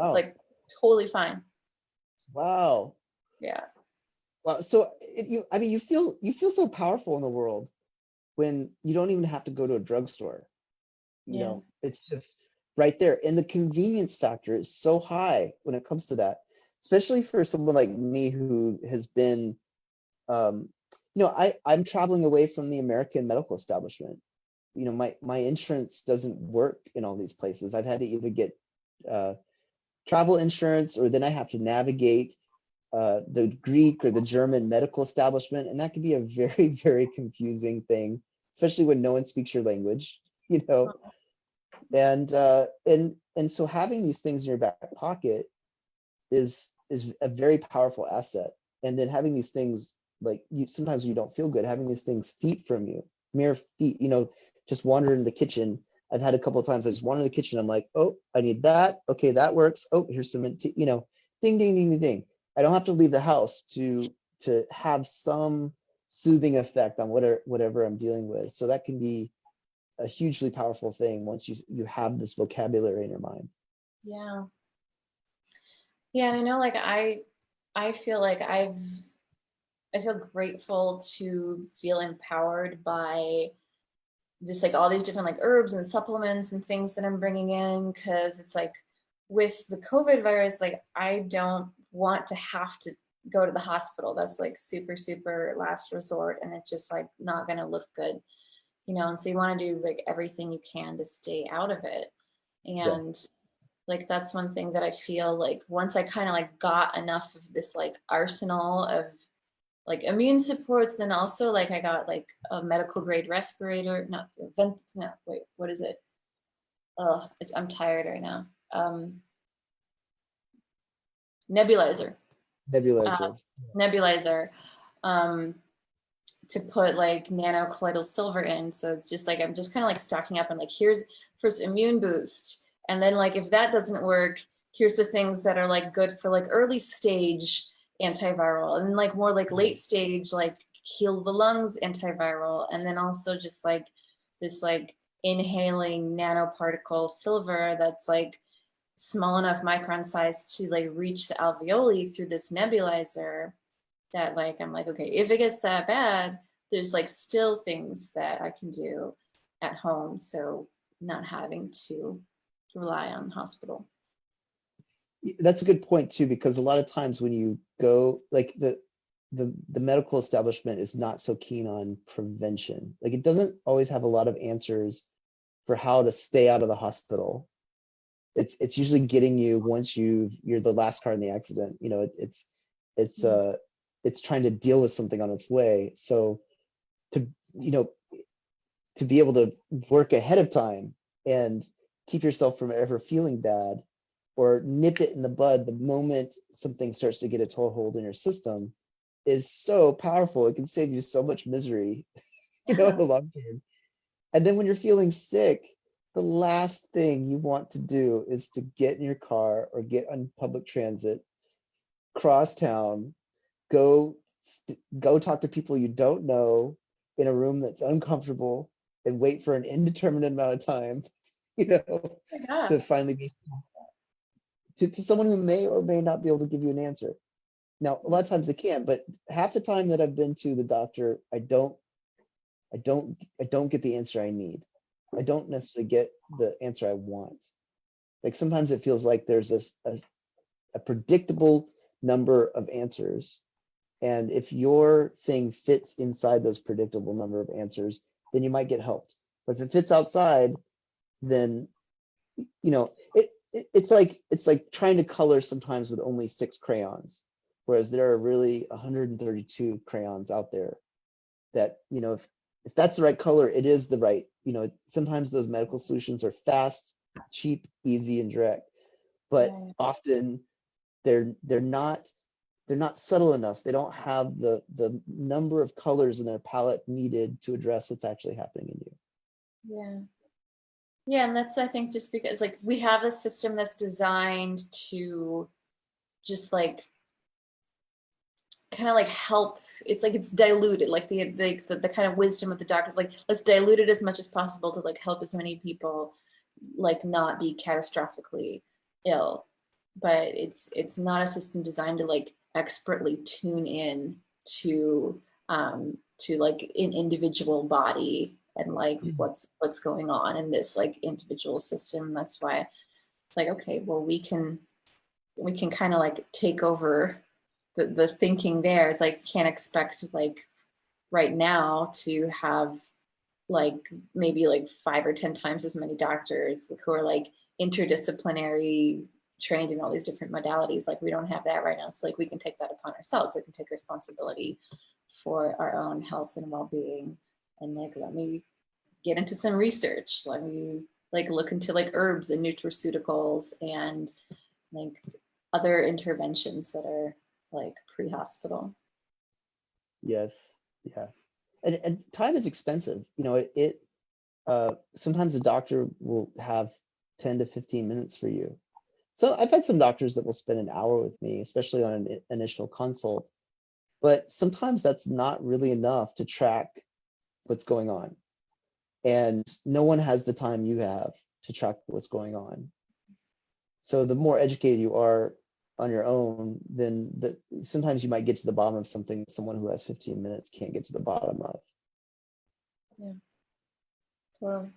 It's like totally fine. Wow. Yeah. Wow. So you feel so powerful in the world when you don't even have to go to a drugstore. You know, it's just right there. And the convenience factor is so high when it comes to that, especially for someone like me who has been, I'm traveling away from the American medical establishment. You know, my insurance doesn't work in all these places. I've had to either get travel insurance, or then I have to navigate the Greek or the German medical establishment, and that can be a very, very confusing thing, especially when no one speaks your language. You know, and so having these things in your back pocket is a very powerful asset. And then having these things, like sometimes you don't feel good, having these things feet from you, mere feet, you know, just wander in the kitchen. I've had a couple of times I just wander in the kitchen, I'm like, oh, I need that, okay, that works, oh, here's some, you know, ding ding ding ding ding. I don't have to leave the house to have some soothing effect on whatever I'm dealing with. So that can be a hugely powerful thing once you have this vocabulary in your mind. Yeah. Yeah, and I know, like I feel like I feel grateful to feel empowered by just like all these different like herbs and supplements and things that I'm bringing in, because it's like with the COVID virus, like I don't want to have to go to the hospital. That's like super, super last resort, and it's just like not gonna look good, you know. And so you want to do like everything you can to stay out of it. And like that's one thing that I feel like once I kind of like got enough of this like arsenal of like immune supports, then also like I got like a medical grade respirator, what is it? I'm tired right now. Nebulizer. Nebulizer. Nebulizer. to put like nano colloidal silver in. So it's just like, I'm just kind of like stocking up and like, here's first immune boost. And then like, if that doesn't work, here's the things that are like good for like early stage antiviral, and like more like late stage, like heal the lungs antiviral. And then also just like this like inhaling nanoparticle silver that's like small enough micron size to like reach the alveoli through this nebulizer, that like, I'm like, okay, if it gets that bad, there's like still things that I can do at home. So not having to rely on the hospital. That's a good point too, because a lot of times when you go, like the medical establishment is not so keen on prevention. Like it doesn't always have a lot of answers for how to stay out of the hospital. It's usually getting you once you're the last car in the accident. You know, it's trying to deal with something on its way. So to, you know, to be able to work ahead of time and keep yourself from ever feeling bad, or nip it in the bud the moment something starts to get a toehold in your system, is so powerful. It can save you so much misery, you know, in the long term. And then when you're feeling sick, the last thing you want to do is to get in your car or get on public transit, cross town, go talk to people you don't know in a room that's uncomfortable and wait for an indeterminate amount of time, you know, to finally be to someone who may or may not be able to give you an answer. Now, a lot of times they can, but half the time that I've been to the doctor, I don't get the answer I need. I don't necessarily get the answer I want. Like sometimes it feels like there's a predictable number of answers. And if your thing fits inside those predictable number of answers, then you might get helped. But if it fits outside, then, you know, it's like trying to color sometimes with only 6 crayons, whereas there are really 132 crayons out there that, you know, if that's the right color, it is the right, you know, sometimes those medical solutions are fast, cheap, easy, and direct, but often they're not subtle enough. They don't have the number of colors in their palette needed to address what's actually happening in you. Yeah. Yeah, and that's, I think, just because like we have a system that's designed to just like kind of like help. It's like it's diluted, like the kind of wisdom of the doctors, like let's dilute it as much as possible to like help as many people like not be catastrophically ill. But it's not a system designed to like expertly tune in to like an individual body and like what's going on in this like individual system. That's why it's like, okay, well, we can kind of like take over the thinking there. It's like, can't expect like right now to have like maybe like 5 or 10 times as many doctors who are like interdisciplinary, trained in all these different modalities. Like we don't have that right now. So like we can take that upon ourselves. We can take responsibility for our own health and well-being, and like let me get into some research. Let me like look into like herbs and nutraceuticals and like other interventions that are like pre-hospital. Yes, yeah. And time is expensive. You know, sometimes a doctor will have 10 to 15 minutes for you. So I've had some doctors that will spend an hour with me, especially on an initial consult, but sometimes that's not really enough to track what's going on. And no one has the time you have to track what's going on. So the more educated you are on your own, then sometimes you might get to the bottom of something someone who has 15 minutes can't get to the bottom of. Yeah. Well,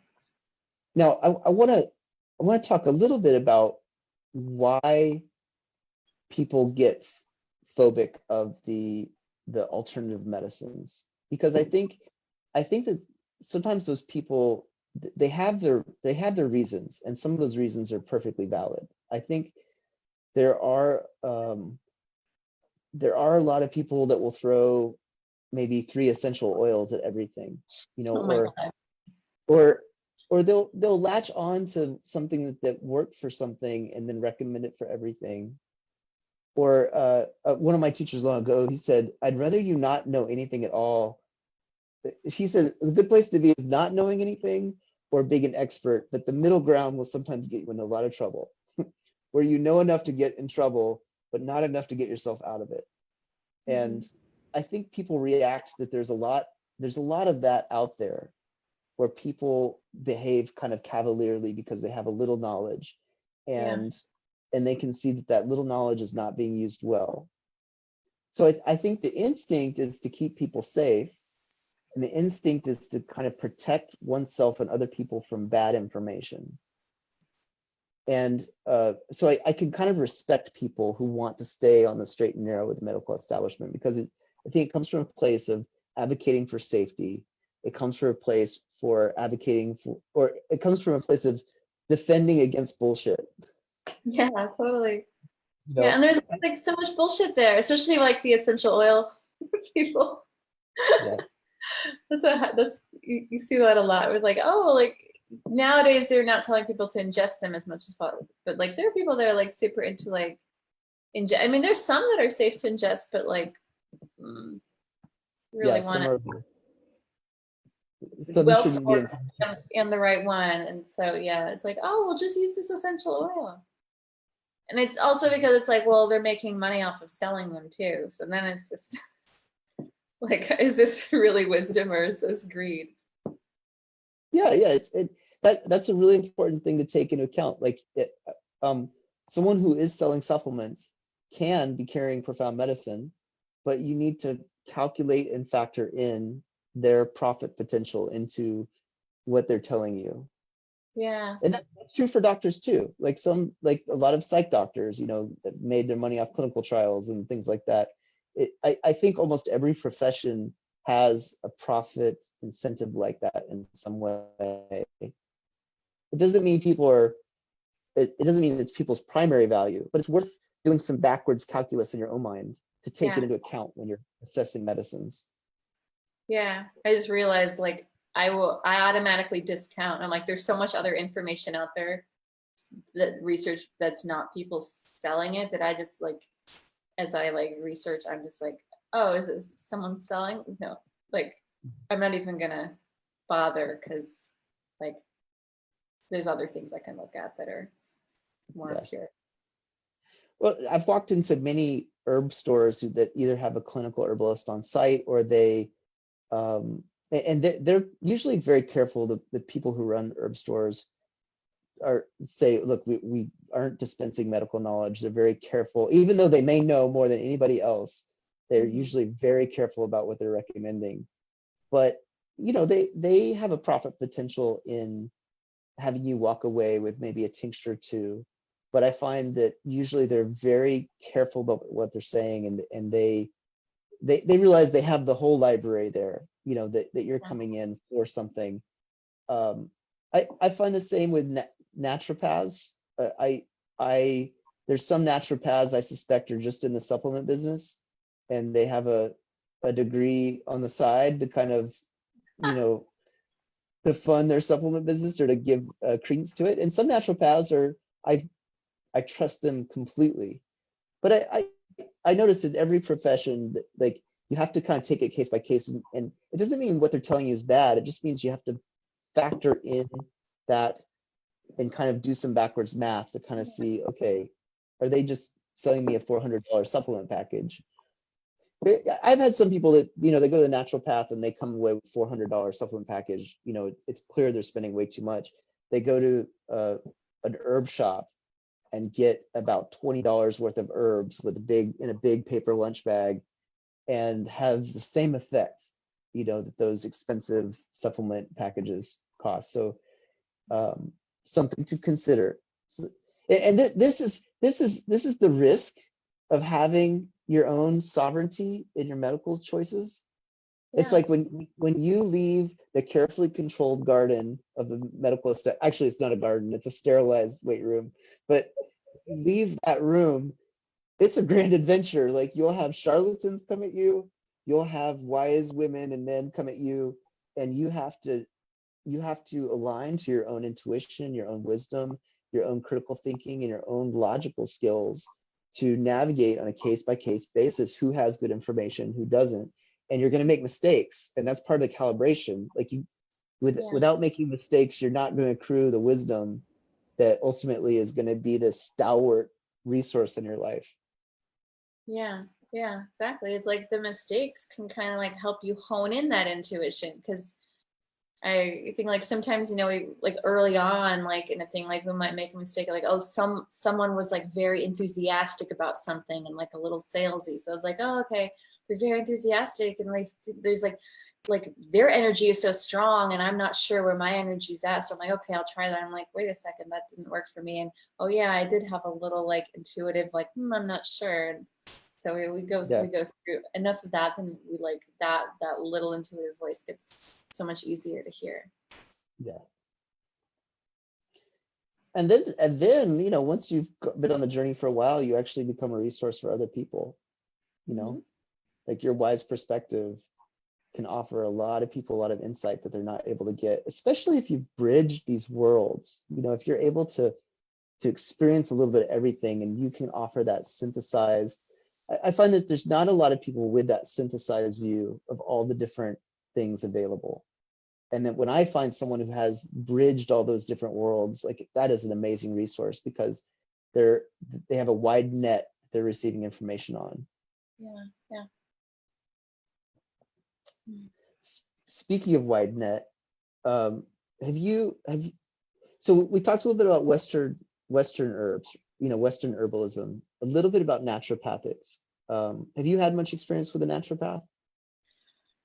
now I want to talk a little bit about why people get phobic of the alternative medicines, because I think that sometimes those people, they have their reasons, and some of those reasons are perfectly valid. I think there are a lot of people that will throw maybe 3 essential oils at everything, you know, or they'll latch on to something that worked for something and then recommend it for everything. Or one of my teachers long ago, he said, I'd rather you not know anything at all She said a good place to be is not knowing anything or being an expert, but the middle ground will sometimes get you in a lot of trouble, where you know enough to get in trouble, but not enough to get yourself out of it. And I think people react that there's a lot of that out there, where people behave kind of cavalierly because they have a little knowledge, and they can see that that little knowledge is not being used well. So I think the instinct is to keep people safe, and the instinct is to kind of protect oneself and other people from bad information. And so I can kind of respect people who want to stay on the straight and narrow with the medical establishment, because I think it comes from a place of advocating for safety. It comes from a place for advocating for, or it comes from a place of defending against bullshit. Yeah, totally. You know? Yeah, and there's like so much bullshit there, especially like the essential oil people. Yeah. That's you see that a lot with like, oh, like nowadays they're not telling people to ingest them as much as possible, but like there are people that are like super into like I mean, there's some that are safe to ingest, but like really want it well sourced and the right one. And so yeah, it's like, oh, we'll just use this essential oil. And it's also because it's like, well, they're making money off of selling them too. So then it's just like, is this really wisdom or is this greed? Yeah, that's a really important thing to take into account. Like, someone who is selling supplements can be carrying profound medicine, but you need to calculate and factor in their profit potential into what they're telling you. Yeah. And that's true for doctors too. Like a lot of psych doctors, that made their money off clinical trials and things like that. I think almost every profession has a profit incentive like that in some way. It doesn't mean it doesn't mean it's people's primary value, but it's worth doing some backwards calculus in your own mind to take it into account when you're assessing medicines. Yeah, I just realized like I automatically discount. I'm like, there's so much other information out there, that research that's not people selling it, that I just like, as I like research, I'm just like, oh, is this someone selling? No, like I'm not even gonna bother, because like there's other things I can look at that are more pure. Well, I've walked into many herb stores that either have a clinical herbalist on site, or they and they're usually very careful. The people who run herb stores say, look, we aren't dispensing medical knowledge. They're very careful, even though they may know more than anybody else. They're usually very careful about what they're recommending. But they have a profit potential in having you walk away with maybe a tincture too. But I find that usually they're very careful about what they're saying, and they realize they have the whole library there, that you're coming in for something. I find the same with naturopaths. There's some naturopaths I suspect are just in the supplement business, and they have a degree on the side to kind of, to fund their supplement business or to give credence to it. And some naturopaths I trust them completely. But I noticed in every profession that, like, you have to kind of take it case by case, and it doesn't mean what they're telling you is bad. It just means you have to factor in that and kind of do some backwards math to kind of see, okay, are they just selling me a $400 supplement package? I've had some people that, they go to the naturopath and they come away with $400 supplement package. It's clear they're spending way too much. They go to an herb shop and get about $20 worth of herbs in a big paper lunch bag, and have the same effect, that those expensive supplement packages cost. So something to consider. And this is the risk of having your own sovereignty in your medical choices. Yeah. It's like when you leave the carefully controlled garden of the medical actually it's not a garden, it's a sterilized weight room, but leave that room, it's a grand adventure. Like, you'll have charlatans come at you, you'll have wise women and men come at you, and you have to align to your own intuition, your own wisdom, your own critical thinking, and your own logical skills to navigate on a case-by-case basis who has good information, who doesn't, and you're going to make mistakes, and that's part of the calibration. Like without making mistakes, you're not going to accrue the wisdom that ultimately is going to be this stalwart resource in your life. Yeah, exactly. It's like the mistakes can kind of like help you hone in that intuition, because I think like sometimes, like early on, like in a thing, like we might make a mistake, like, oh, someone was like very enthusiastic about something and like a little salesy. So it's like, oh, okay, they're very enthusiastic, and like there's like their energy is so strong, and I'm not sure where my energy's at. So I'm like, okay, I'll try that. I'm like, wait a second, that didn't work for me. And oh yeah, I did have a little like intuitive, like, I'm not sure. And so we go through enough of that, then we like that little intuitive voice gets so much easier to hear. Yeah. And then once you've been on the journey for a while, you actually become a resource for other people. Like your wise perspective can offer a lot of people a lot of insight that they're not able to get, especially if you've bridged these worlds. If you're able to experience a little bit of everything, and you can offer that synthesized. I find that there's not a lot of people with that synthesized view of all the different things available. And then when I find someone who has bridged all those different worlds, like that is an amazing resource, because they have a wide net that they're receiving information on. Yeah. Speaking of wide net, so we talked a little bit about Western herbs, Western herbalism, a little bit about naturopathics. Have you had much experience with a naturopath?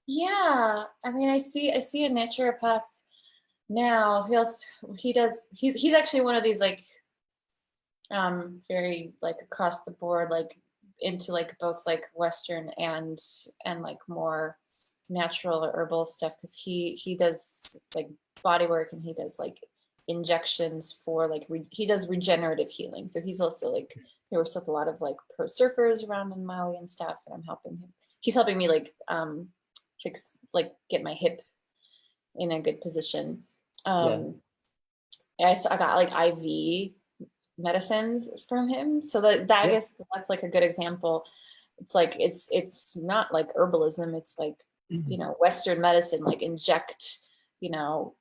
Yeah, I mean, I see a naturopath now. He's actually one of these like very like across the board, like into like both like Western and like more natural or herbal stuff, because he does like body work, and he does like injections for like he does regenerative healing. So he's also like, he works with a lot of like pro surfers around in Maui and stuff, and I'm helping him. He's helping me like fix, like get my hip in a good position. I got like IV medicines from him, so that I guess that's like a good example. It's like it's not like herbalism, it's like Western medicine, like inject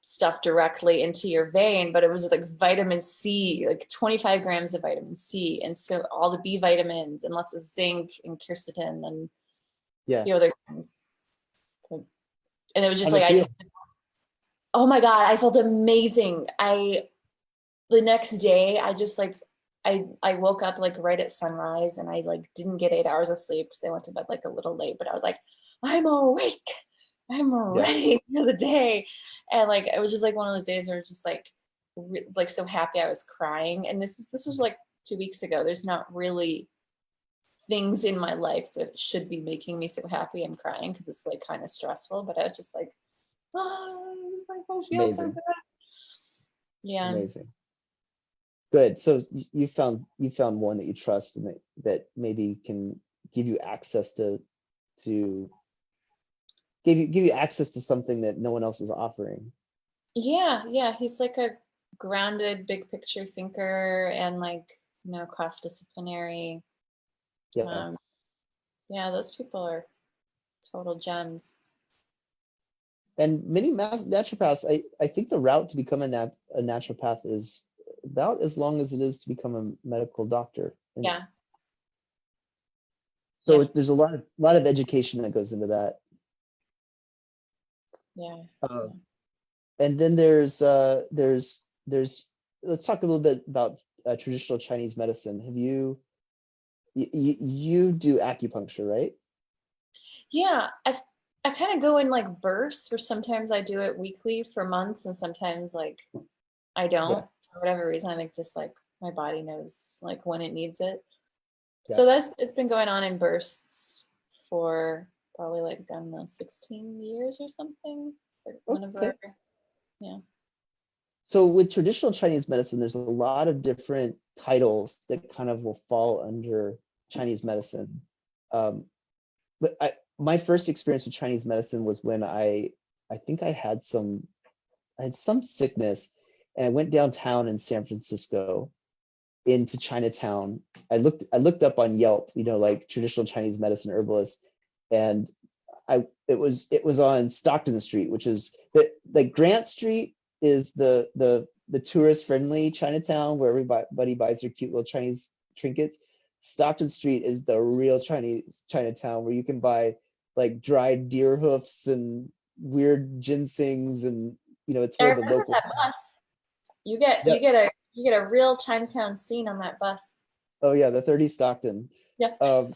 stuff directly into your vein, but it was like vitamin C, like 25 grams of vitamin C, and so all the B vitamins and lots of zinc and quercetin and the other things. And it was just like oh my God, I felt amazing. The next day I just like I woke up like right at sunrise, and I like didn't get 8 hours of sleep because I went to bed like a little late, but I was like, I'm awake, I'm ready for the day. And like it was just like one of those days where it's just like so happy I was crying. And this was like 2 weeks ago. There's not really things in my life that should be making me so happy I'm crying, because it's like kind of stressful, but I was just like, oh, I feel so good. Yeah. Amazing. Good. So you found one that you trust, and that maybe can give you access to give you access to something that no one else is offering. Yeah. He's like a grounded, big picture thinker, and like cross-disciplinary. Yeah, those people are total gems. And many naturopaths, I think the route to become a naturopath is about as long as it is to become a medical doctor. Yeah. So there's a lot of education that goes into that. Yeah. And then there's let's talk a little bit about traditional Chinese medicine. Have you do acupuncture, right? Yeah, I kind of go in like bursts, where sometimes I do it weekly for months, and sometimes like I don't for whatever reason. I think just like my body knows like when it needs it. So it's been going on in bursts for probably like, I don't know, 16 years or something. Yeah. So with traditional Chinese medicine, there's a lot of different titles that kind of will fall under Chinese medicine. But my first experience with Chinese medicine was when I think I had some sickness, and I went downtown in San Francisco into Chinatown. I looked up on Yelp, like traditional Chinese medicine herbalist, and it was on Stockton Street, which is like Grant Street is the tourist friendly Chinatown where everybody buys their cute little Chinese trinkets. Stockton Street is the real Chinese Chinatown where you can buy like dried deer hoofs and weird ginsengs, and it's I where the remember local. that bus. You get Yep. you get a real Chinatown scene on that bus. Oh yeah, the 30 Stockton. Yeah.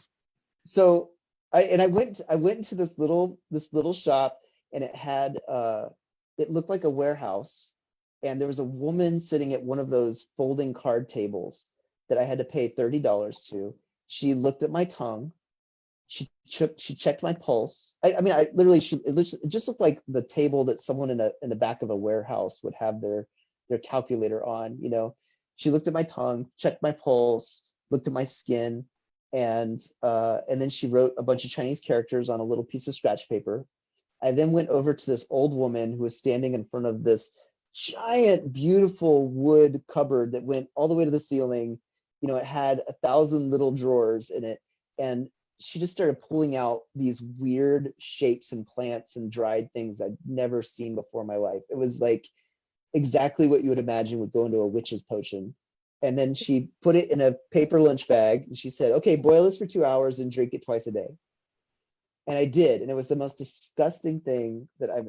So I went into this little shop, and it looked like a warehouse, and there was a woman sitting at one of those folding card tables that I had to pay $30 to. She looked at my tongue. She checked my pulse. I mean, it just looked like the table that someone in the back of a warehouse would have their calculator on. She looked at my tongue, checked my pulse, looked at my skin, and then she wrote a bunch of Chinese characters on a little piece of scratch paper. I then went over to this old woman who was standing in front of this giant, beautiful wood cupboard that went all the way to the ceiling. It had 1,000 little drawers in it, and she just started pulling out these weird shapes and plants and dried things I'd never seen before in my life. It was like exactly what you would imagine would go into a witch's potion. And then she put it in a paper lunch bag, and she said, okay, boil this for 2 hours and drink it twice a day. And I did, and it was the most disgusting thing that I've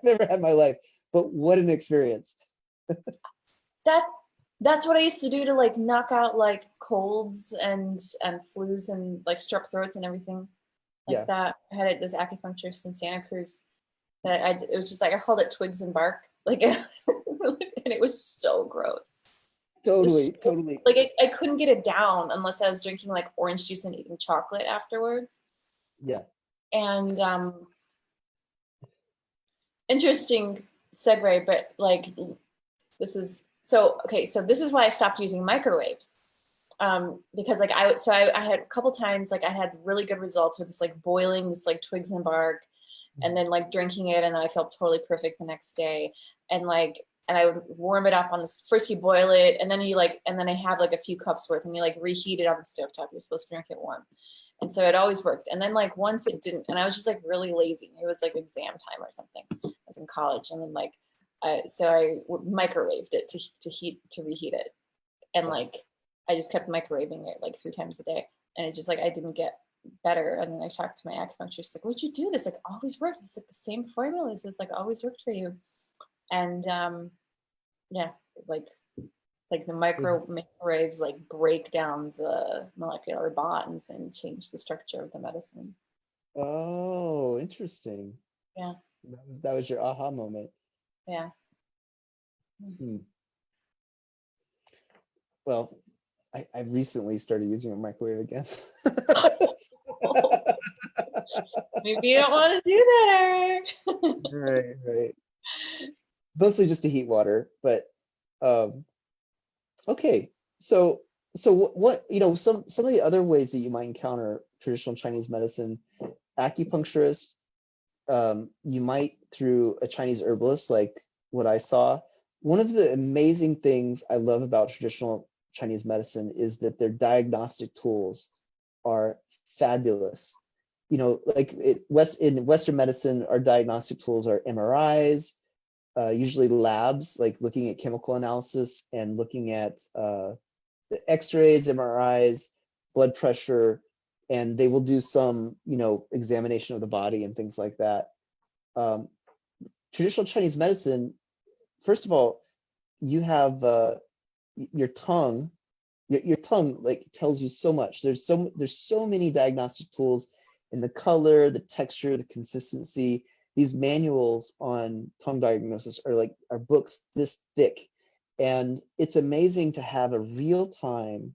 ever had in my life. But what an experience. That's what I used to do to like knock out like colds and flus and like strep throats and everything like that. I had this acupuncturist in Santa Cruz that it was just like, I called it twigs and bark, like, and it was so gross. Totally. Like I couldn't get it down unless I was drinking like orange juice and eating chocolate afterwards. Yeah. And interesting segue, but like this is so this is why I stopped using microwaves. Because like I had a couple times like I had really good results with this like boiling this like twigs and bark, and then like drinking it, and then I felt totally perfect the next day. And I would warm it up on this. First you boil it, and then I have like a few cups worth, and you like reheat it on the stovetop. You're supposed to drink it warm. And so it always worked. And then like once it didn't, and I was just like really lazy. It was like exam time or something. I was in college, and then like so I microwaved it to reheat it, and like I just kept microwaving it like 3 times a day, and it just like I didn't get better. And then I talked to my acupuncturist, like, what'd you do? This like always worked. It's like the same formula. This like always worked for you. And yeah, like the microwaves like break down the molecular bonds and change the structure of the medicine. Oh, interesting. Yeah. That was your aha moment. Yeah. Well, I recently started using a microwave again. Maybe you don't want to do that, Eric. Right. Mostly just to heat water, but okay. So what some of the other ways that you might encounter traditional Chinese medicine, acupuncturist, you might through a Chinese herbalist, like what I saw. One of the amazing things I love about traditional Chinese medicine is that their diagnostic tools are fabulous. Like in Western medicine, our diagnostic tools are MRIs, usually labs, like looking at chemical analysis and looking at the X-rays, MRIs, blood pressure, and they will do some, examination of the body and things like that. Traditional Chinese medicine, first of all, you have your tongue. Your tongue like tells you so much. There's so many diagnostic tools in the color, the texture, the consistency. These manuals on tongue diagnosis are books this thick, and it's amazing to have a real-time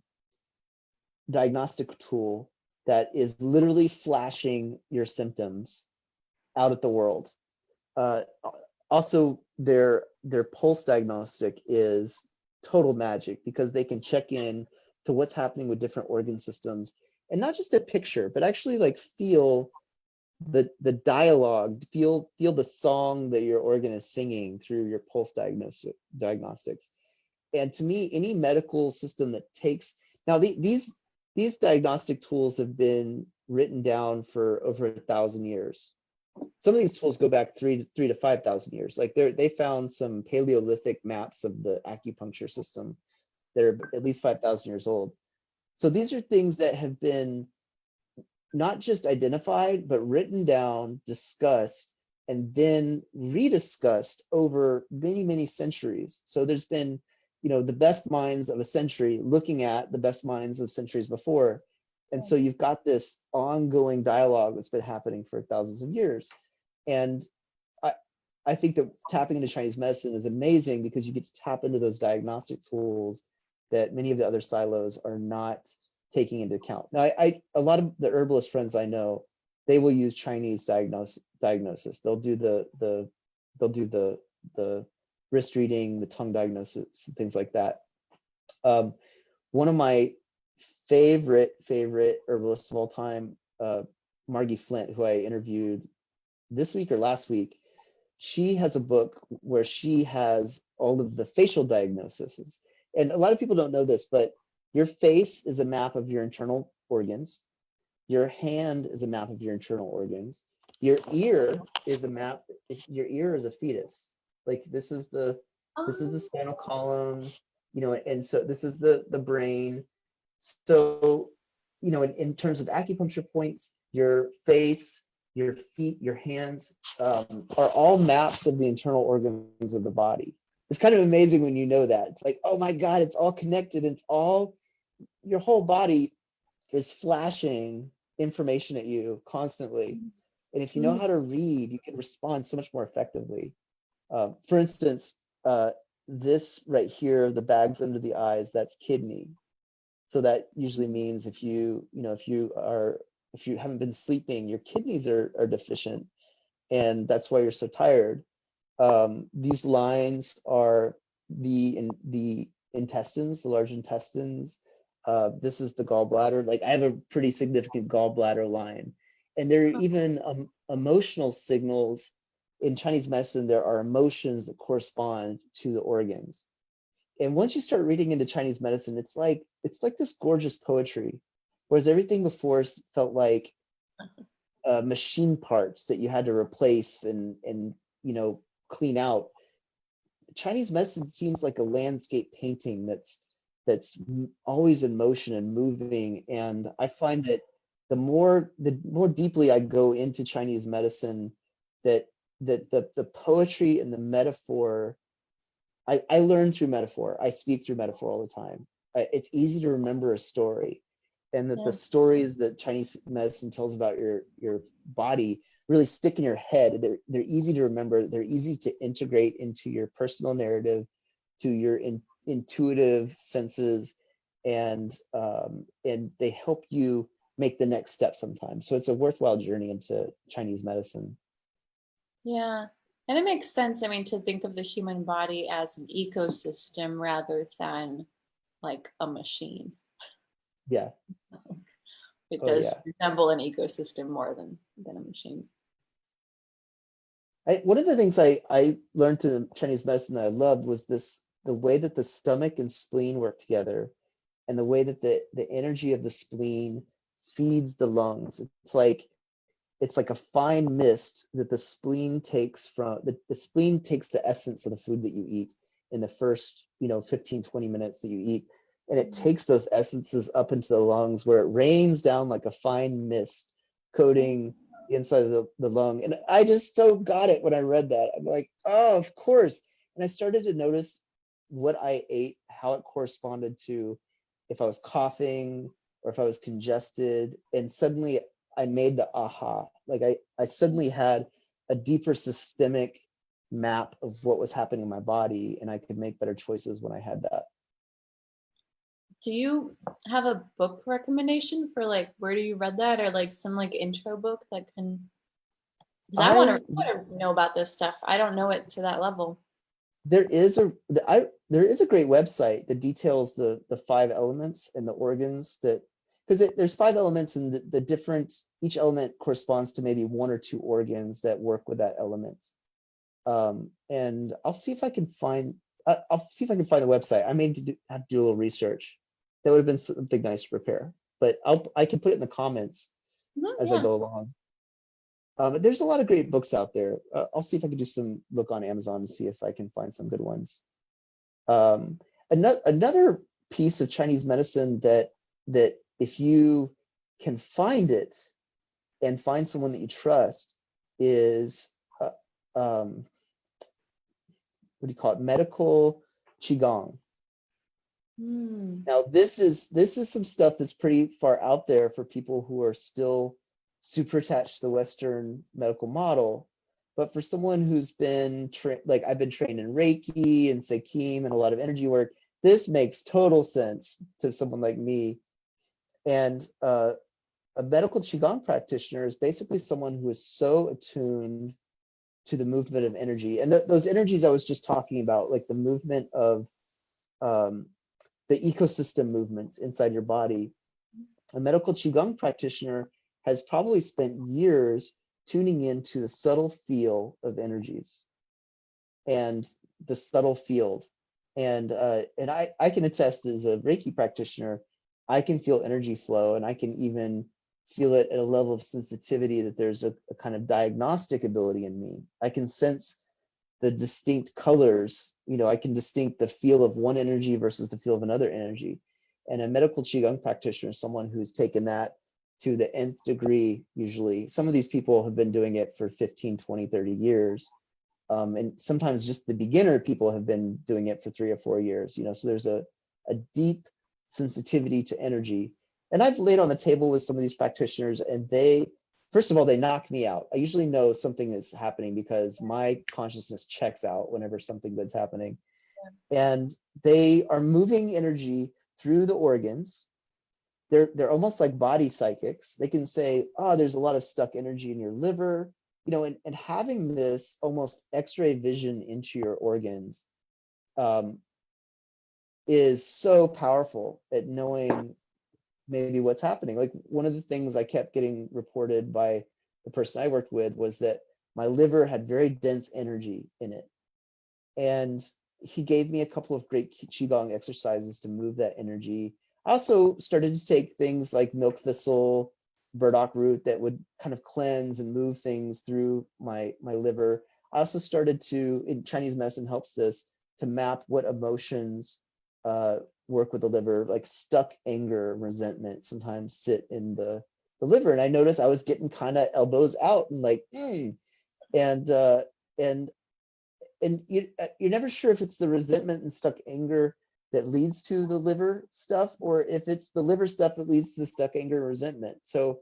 diagnostic tool that is literally flashing your symptoms out at the world. Also, their pulse diagnostic is total magic because they can check in to what's happening with different organ systems, and not just a picture, but actually like feel the dialogue, feel the song that your organ is singing through your pulse diagnostics. And to me, any medical system that takes now these diagnostic tools have been written down for over 1,000 years. Some of these tools go back 3,000 to 5,000 years. Like they found some Paleolithic maps of the acupuncture system that are at least 5,000 years old. So these are things that have been not just identified, but written down, discussed, and then rediscussed over many, many centuries. So there's been, the best minds of a century looking at the best minds of centuries before. And so you've got this ongoing dialogue that's been happening for thousands of years. And I think that tapping into Chinese medicine is amazing because you get to tap into those diagnostic tools that many of the other silos are not taking into account. Now, a lot of the herbalist friends I know, they will use Chinese diagnosis. They'll do the wrist reading, the tongue diagnosis, things like that. One of my favorite herbalists of all time, Margie Flint, who I interviewed this week or last week, she has a book where she has all of the facial diagnoses. And a lot of people don't know this, but your face is a map of your internal organs. Your hand is a map of your internal organs. Your ear is a map. Your ear is a fetus. Like this is the spinal column, and so this is the brain. So, in terms of acupuncture points, your face, your feet, your hands are all maps of the internal organs of the body. It's kind of amazing when you know that. It's like, oh my God, it's all connected. It's all, your whole body is flashing information at you constantly. And if you know how to read, you can respond so much more effectively. For instance, this right here, the bags under the eyes, that's kidney. So that usually means if you haven't been sleeping, your kidneys are deficient, and that's why you're so tired. These lines are the intestines, the large intestines. This is the gallbladder. Like I have a pretty significant gallbladder line, and there are even emotional signals. In Chinese medicine, there are emotions that correspond to the organs. And once you start reading into Chinese medicine, it's like this gorgeous poetry, whereas everything before felt like machine parts that you had to replace and clean out. Chinese medicine seems like a landscape painting that's always in motion and moving. And I find that the more deeply I go into Chinese medicine, that the poetry and the metaphor, I learn through metaphor. I speak through metaphor all the time. It's easy to remember a story, and that the stories that Chinese medicine tells about your body really stick in your head. They're easy to remember. They're easy to integrate into your personal narrative, to your intuitive senses, and they help you make the next step sometimes. So it's a worthwhile journey into Chinese medicine. Yeah. And it makes sense, to think of the human body as an ecosystem rather than like a machine. Yeah. It does resemble an ecosystem more than a machine. One of the things I learned in Chinese medicine that I loved was the way that the stomach and spleen work together, and the way that the energy of the spleen feeds the lungs. It's like a fine mist that the spleen takes from the spleen takes the essence of the food that you eat in the first 15, 20 minutes that you eat, and it takes those essences up into the lungs, where it rains down like a fine mist, coating the inside of the lung. And I just so got it when I read that. I'm like, oh, of course. And I started to notice what I ate, how it corresponded to if I was coughing or if I was congested, and suddenly I made the aha. Like I suddenly had a deeper systemic map of what was happening in my body, and I could make better choices when I had that. Do you have a book recommendation for like where do you read that, or like some like intro book that can? Because I want to know about this stuff. I don't know it to that level. There is a great website that details the 5 elements and the organs that. Because there's 5 elements, and the different, each element corresponds to maybe 1 or 2 organs that work with that element. And I'll see if I can find the website. I may have to do a little research. That would have been something nice to prepare, but I can put it in the comments. as I go along. But there's a lot of great books out there. I'll see if I can do some look on Amazon to see if I can find some good ones. Another piece of Chinese medicine that if you can find it and find someone that you trust is what do you call it? Medical qigong. Now this is some stuff that's pretty far out there for people who are still super attached to the Western medical model. But for someone who's been like I've been trained in Reiki and Sekim and a lot of energy work, this makes total sense to someone like me. And a medical qigong practitioner is basically someone who is so attuned to the movement of energy, and those energies I was just talking about, like the movement of the ecosystem movements inside your body. A medical qigong practitioner has probably spent years tuning into the subtle feel of energies and the subtle field. And I can attest, as a Reiki practitioner, I can feel energy flow, and I can even feel it at a level of sensitivity that there's a kind of diagnostic ability in me. I can sense the distinct colors, I can distinct the feel of one energy versus the feel of another energy. And a medical qigong practitioner is someone who's taken that to the nth degree. Usually some of these people have been doing it for 15, 20, 30 years. And sometimes just the beginner people have been doing it for 3 or 4 years, so there's a deep sensitivity to energy. And I've laid on the table with some of these practitioners, and first of all, they knock me out. I usually know something is happening because my consciousness checks out whenever something good's happening. And they are moving energy through the organs. They're almost like body psychics. They can say, oh, there's a lot of stuck energy in your liver, and having this almost X-ray vision into your organs is so powerful at knowing maybe what's happening. Like, one of the things I kept getting reported by the person I worked with was that my liver had very dense energy in it. And he gave me a couple of great qigong exercises to move that energy. I also started to take things like milk thistle, burdock root that would kind of cleanse and move things through my liver. I also started to, in Chinese medicine helps this, to map what emotions work with the liver, like stuck anger, resentment sometimes sit in the liver. And I noticed I was getting kind of elbows out and like, and you're never sure if it's the resentment and stuck anger that leads to the liver stuff, or if it's the liver stuff that leads to the stuck anger and resentment. So,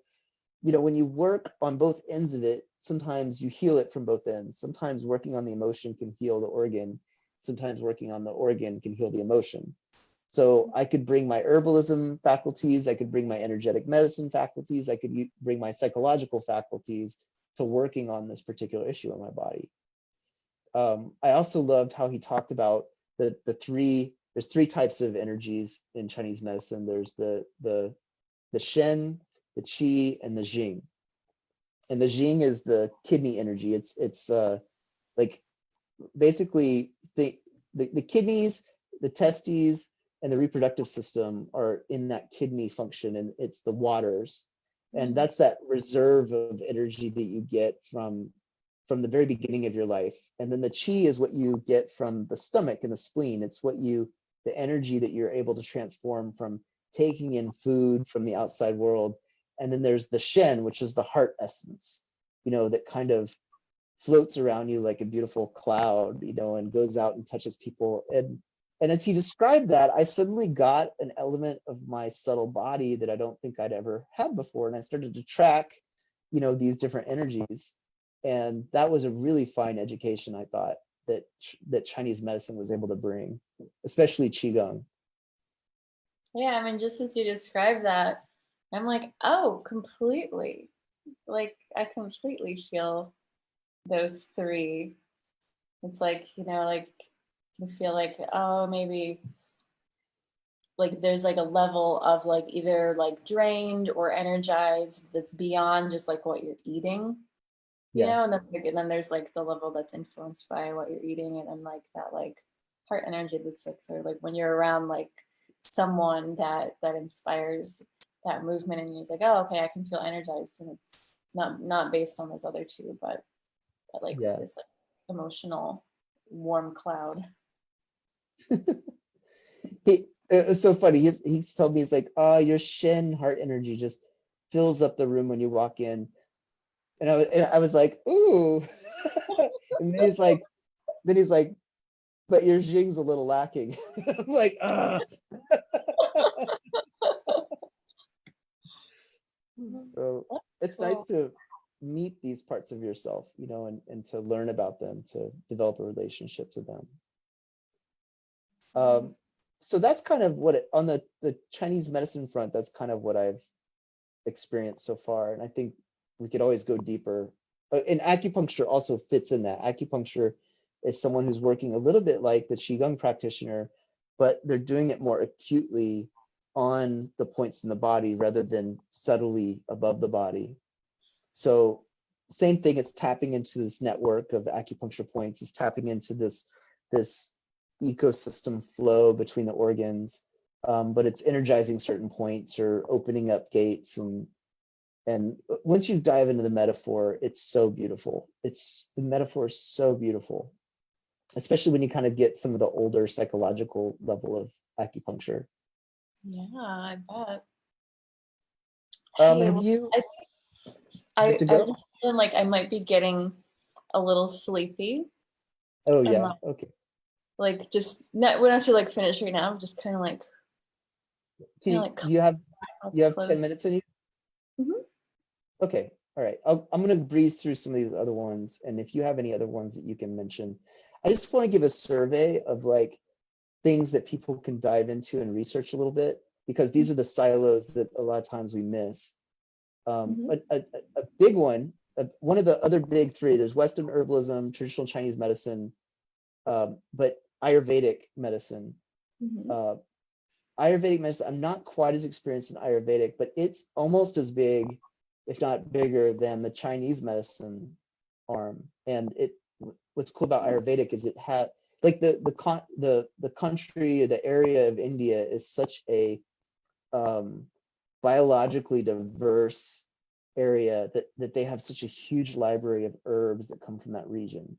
when you work on both ends of it, sometimes you heal it from both ends. Sometimes working on the emotion can heal the organ. Sometimes working on the organ can heal the emotion. So I could bring my herbalism faculties, I could bring my energetic medicine faculties, I could bring my psychological faculties to working on this particular issue in my body. I also loved how he talked about there's 3 types of energies in Chinese medicine. There's the Shen, the Qi, and the Jing. And the Jing is the kidney energy. It's like basically the kidneys, the testes, and the reproductive system are in that kidney function, and it's the waters. And that's that reserve of energy that you get from the very beginning of your life. And then the Qi is what you get from the stomach and the spleen. It's the energy that you're able to transform from taking in food from the outside world. And then there's the Shen, which is the heart essence, that kind of floats around you like a beautiful cloud, and goes out and touches people. And as he described that, I suddenly got an element of my subtle body that I don't think I'd ever had before. And I started to track, these different energies. And that was a really fine education, I thought, that Chinese medicine was able to bring, especially Qigong. Yeah, I mean, just as you described that, I'm like, oh, completely. Like, I completely feel those 3. It's like, like you feel like, oh, maybe like there's like a level of like either like drained or energized that's beyond just like what you're eating, and then there's like the level that's influenced by what you're eating, and then like that like heart energy that's like sort of like when you're around like someone that inspires that movement, and he's like, oh, okay, I can feel energized, and it's not based on those other two, but like this like emotional warm cloud. It was so funny. He's told me, he's like, oh, your Shin heart energy just fills up the room when you walk in. And I was like, ooh. And then he's like, but your Jing's a little lacking. I'm like, ah. So it's nice to meet these parts of yourself, you know, and to learn about them, to develop a relationship to them. So that's kind of what on the Chinese medicine front, that's kind of what I've experienced so far. And I think we could always go deeper. And acupuncture also fits in that. Acupuncture is someone who's working a little bit like the Qigong practitioner, but they're doing it more acutely on the points in the body rather than subtly above the body. So same thing, it's tapping into this network of acupuncture points, it's tapping into this ecosystem flow between the organs, but it's energizing certain points or opening up gates. And once you dive into the metaphor, it's so beautiful. The metaphor is so beautiful, especially when you kind of get some of the older psychological level of acupuncture. Yeah, I bet. Have you? I just feeling like I might be getting a little sleepy. Oh yeah, okay. Like just we don't have to like finish right now. Just kind of like. You have 10 minutes in you? Mm-hmm. Okay, all right. I'm gonna breeze through some of these other ones, and if you have any other ones that you can mention, I just want to give a survey of like things that people can dive into and research a little bit, because these are the silos that a lot of times we miss. A big one of the other big three, there's Western herbalism, traditional Chinese medicine, but Ayurvedic medicine. Ayurvedic medicine, I'm not quite as experienced in Ayurvedic, but it's almost as big, if not bigger, than the Chinese medicine arm. And what's cool about Ayurvedic is it had like the country or the area of India is such a biologically diverse area that they have such a huge library of herbs that come from that region.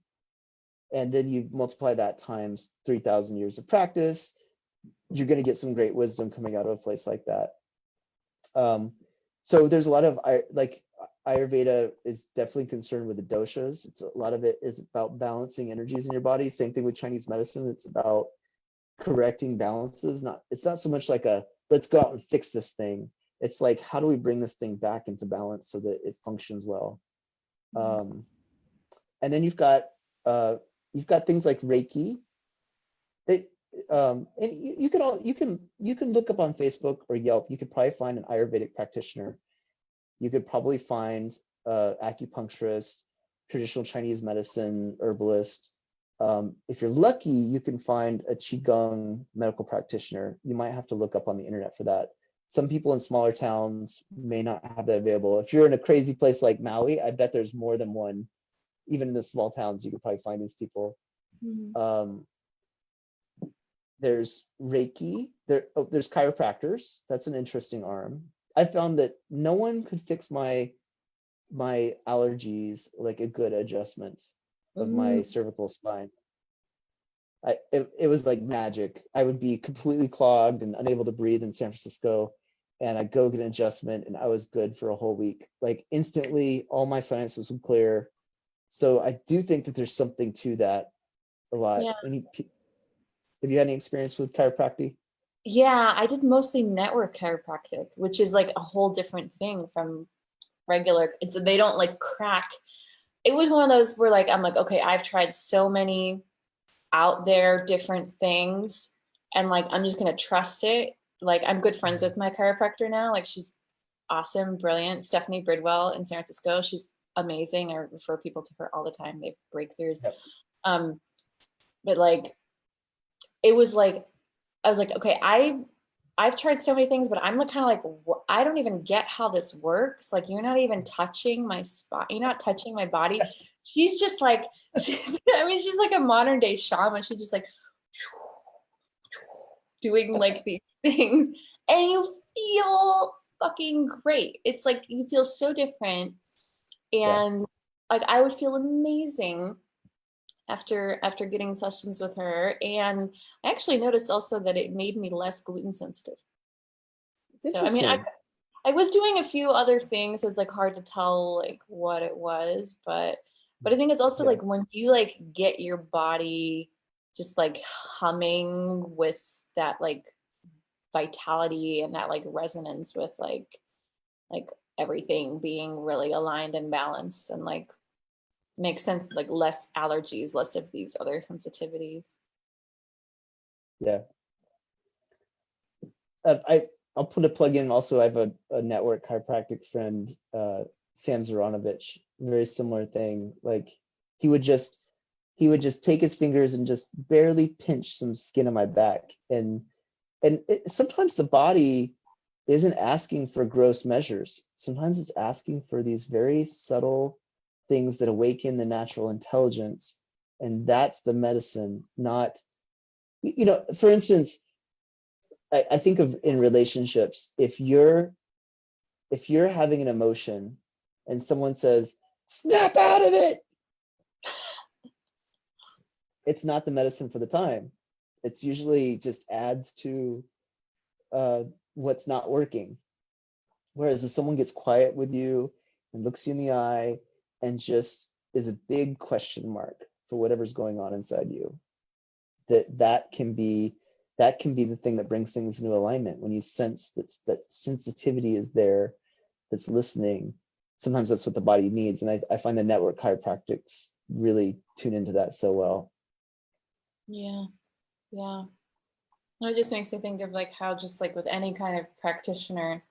And then you multiply that times 3,000 years of practice, you're going to get some great wisdom coming out of a place like that. So there's a lot of like Ayurveda is definitely concerned with the doshas. A lot of it is about balancing energies in your body. Same thing with Chinese medicine. It's about correcting balances. It's not so much like a let's go out and fix this thing. It's like, how do we bring this thing back into balance so that it functions well? And then you've got things like Reiki. And you can look up on Facebook or Yelp. You could probably find an Ayurvedic practitioner. You could probably find acupuncturist, traditional Chinese medicine herbalist. If you're lucky, you can find a Qigong medical practitioner. You might have to look up on the internet for that. Some people in smaller towns may not have that available. If you're in a crazy place like Maui, I bet there's more than one. Even in the small towns, you could probably find these people. There's Reiki. There's chiropractors. That's an interesting arm. I found that no one could fix my allergies like a good adjustment of my cervical spine. It was like magic. I would be completely clogged and unable to breathe in San Francisco, and I'd go get an adjustment, and I was good for a whole week. Like instantly, all my sinuses would clear. So I do think that there's something to that a lot. Yeah. Have you had any experience with chiropractic? Yeah, I did mostly network chiropractic, which is like a whole different thing from regular. They don't like crack. It was one of those where like I'm like, okay, I've tried so many out there different things, and like I'm just gonna trust it. Like I'm good friends with my chiropractor now. Like she's awesome, brilliant. Stephanie Bridwell in San Francisco. She's amazing. I refer people to her all the time. They have breakthroughs. Yep. But like it was like I was like, okay, I've tried so many things, but I'm kind of like, I don't even get how this works. Like, you're not even touching my spot. You're not touching my body. She's just like, she's like a modern day shaman. She's just like doing like these things, and you feel fucking great. It's like you feel so different. Yeah. And like I would feel amazing after getting sessions with her. And I actually noticed also that it made me less gluten sensitive. So I mean, Interesting. I was doing a few other things. It's like hard to tell like what it was, but I think it's also Yeah. like when you like get your body just like humming with that like vitality and that like resonance with like everything being really aligned and balanced, and like makes sense, like less allergies, less of these other sensitivities. Yeah. I'll put a plug in also. I have a network chiropractic friend, Sam Zaranovich, very similar thing. Like he would just take his fingers and just barely pinch some skin on my back. And sometimes the body isn't asking for gross measures. Sometimes it's asking for these very subtle things that awaken the natural intelligence. And that's the medicine, not, for instance, I think of in relationships, if you're having an emotion and someone says, snap out of it, it's not the medicine for the time. It's usually just adds to what's not working. Whereas if someone gets quiet with you and looks you in the eye and just is a big question mark for whatever's going on inside you, that can be the thing that brings things into alignment. When you sense that sensitivity is there, that's listening, sometimes that's what the body needs. And I find the network chiropractics really tune into that so well. Yeah. And it just makes me think of like how just like with any kind of practitioner,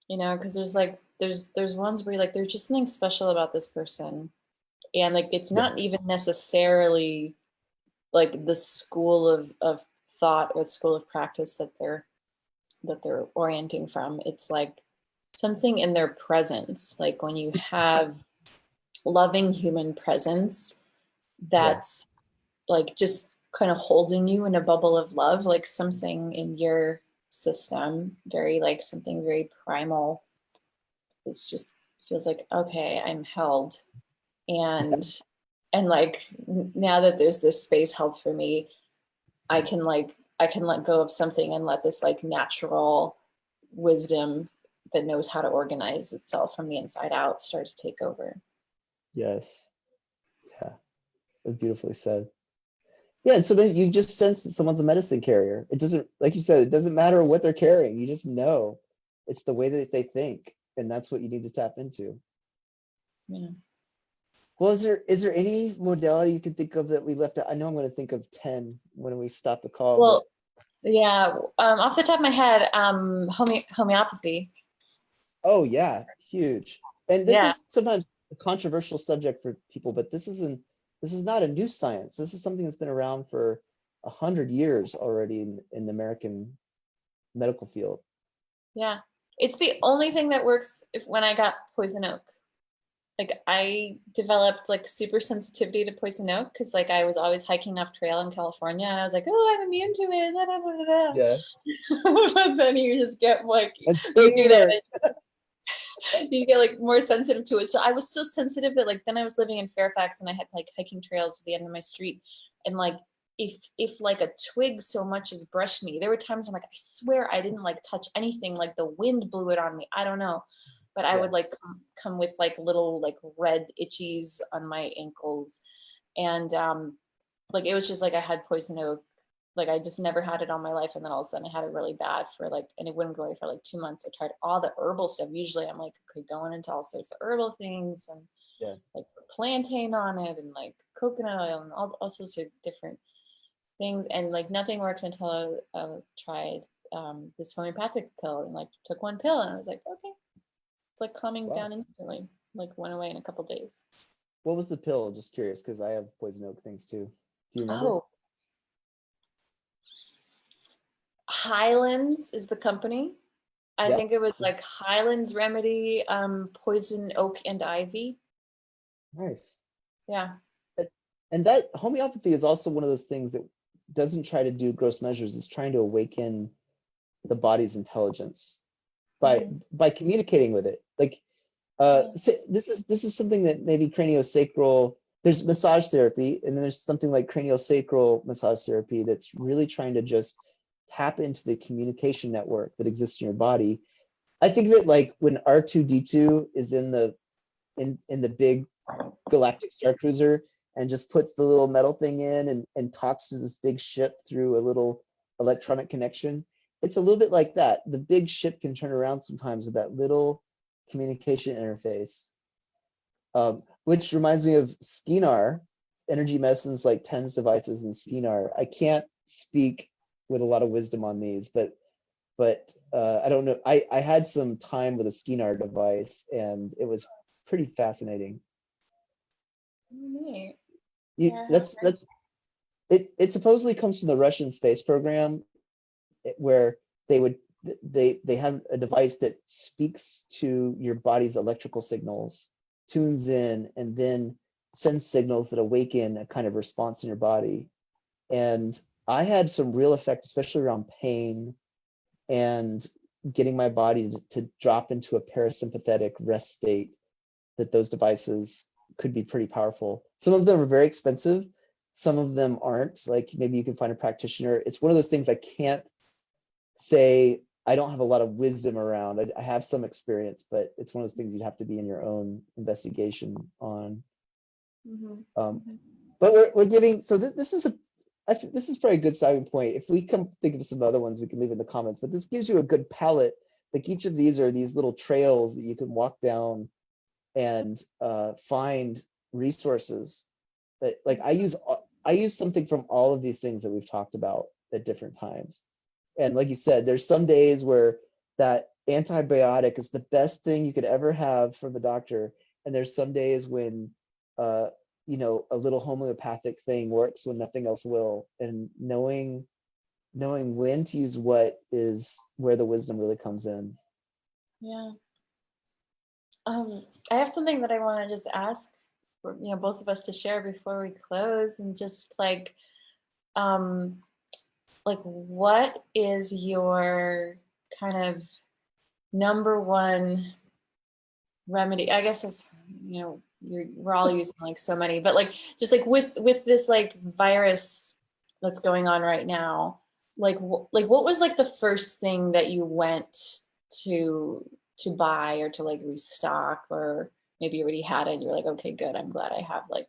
because there's like there's ones where you're like there's just something special about this person, and like it's not even necessarily like the school of thought or school of practice that they're orienting from. It's like something in their presence, like when you have loving human presence that's like just kind of holding you in a bubble of love, like something in your system, very like something very primal. It's just feels like, okay, I'm held. And like now that there's this space held for me, I can let go of something and let this like natural wisdom that knows how to organize itself from the inside out start to take over. Yes. Yeah. That's beautifully said. Yeah, and so you just sense that someone's a medicine carrier. It doesn't, like you said, it doesn't matter what they're carrying. You just know it's the way that they think, and that's what you need to tap into. Yeah. Well, is there any modality you can think of that we left out? I know I'm going to think of 10 when we stop the call. Well, yeah, off the top of my head, homeopathy. Oh yeah, huge. And this Yeah. is sometimes a controversial subject for people, but this is not a new science. This is something that's been around for 100 years already in the American medical field. Yeah. It's the only thing that works when I got poison oak. Like I developed like super sensitivity to poison oak because like I was always hiking off trail in California and I was like, oh, I'm immune to it. Da, da, da, da. Yeah. But then you just get like Until you learn. you get like more sensitive to it. So I was so sensitive that like then I was living in Fairfax and I had like hiking trails at the end of my street, and like if like a twig so much as brushed me, there were times where I'm like, I swear I didn't like touch anything, like the wind blew it on me. I don't know. But I would like come with like little like red itchies on my ankles. And like it was just like I had poison oak. Like I just never had it all my life. And then all of a sudden I had it really bad for like, and it wouldn't go away for like 2 months. I tried all the herbal stuff. Usually I'm like, okay, going into all sorts of herbal things and like plantain on it and like coconut oil and all sorts of different things. And like nothing worked until I tried this homeopathic pill and like took one pill and I was like, okay, it's like calming down instantly, like went away in a couple days. What was the pill? Just curious, because I have poison oak things too. Do you remember? Oh, Highlands is the company. I think it was like Highlands Remedy, poison oak and ivy. Nice. Yeah. And that homeopathy is also one of those things that doesn't try to do gross measures. It's trying to awaken the body's intelligence by communicating with it. Like so this is something that maybe craniosacral, there's massage therapy, and then there's something like craniosacral massage therapy that's really trying to just tap into the communication network that exists in your body. I think of it like when R2D2 is in the big galactic star cruiser and just puts the little metal thing in and talks to this big ship through a little electronic connection. It's a little bit like that. The big ship can turn around sometimes with that little communication interface, which reminds me of Skinar, energy medicines like TENS devices and Skinar. I can't speak with a lot of wisdom on these, but I don't know. I had some time with a Skinar device, and it was pretty fascinating. Neat. It supposedly comes from the Russian space program, where they have a device that speaks to your body's electrical signals, tunes in, and then sends signals that awaken a kind of response in your body. And I had some real effect, especially around pain and getting my body to drop into a parasympathetic rest state, that those devices could be pretty powerful. Some of them are very expensive. Some of them aren't. Like maybe you can find a practitioner. It's one of those things I can't say. I don't have a lot of wisdom around. I have some experience, but it's one of those things you'd have to be in your own investigation on. But we're giving, so this is probably a good starting point. If we come think of some other ones, we can leave in the comments, but this gives you a good palette. Like each of these are these little trails that you can walk down and find resources. That, like I use something from all of these things that we've talked about at different times. And like you said, there's some days where that antibiotic is the best thing you could ever have from the doctor. And there's some days when you know, a little homeopathic thing works when nothing else will. And knowing when to use what is where the wisdom really comes in. Yeah. I have something that I want to just ask for, you know, both of us to share before we close, and just like what is your kind of number one remedy? I guess it's, you know, we're all using like so many, but like just like with this like virus that's going on right now, like what was like the first thing that you went to buy or to like restock, or maybe you already had it and you're like, okay, good, I'm glad I have, like,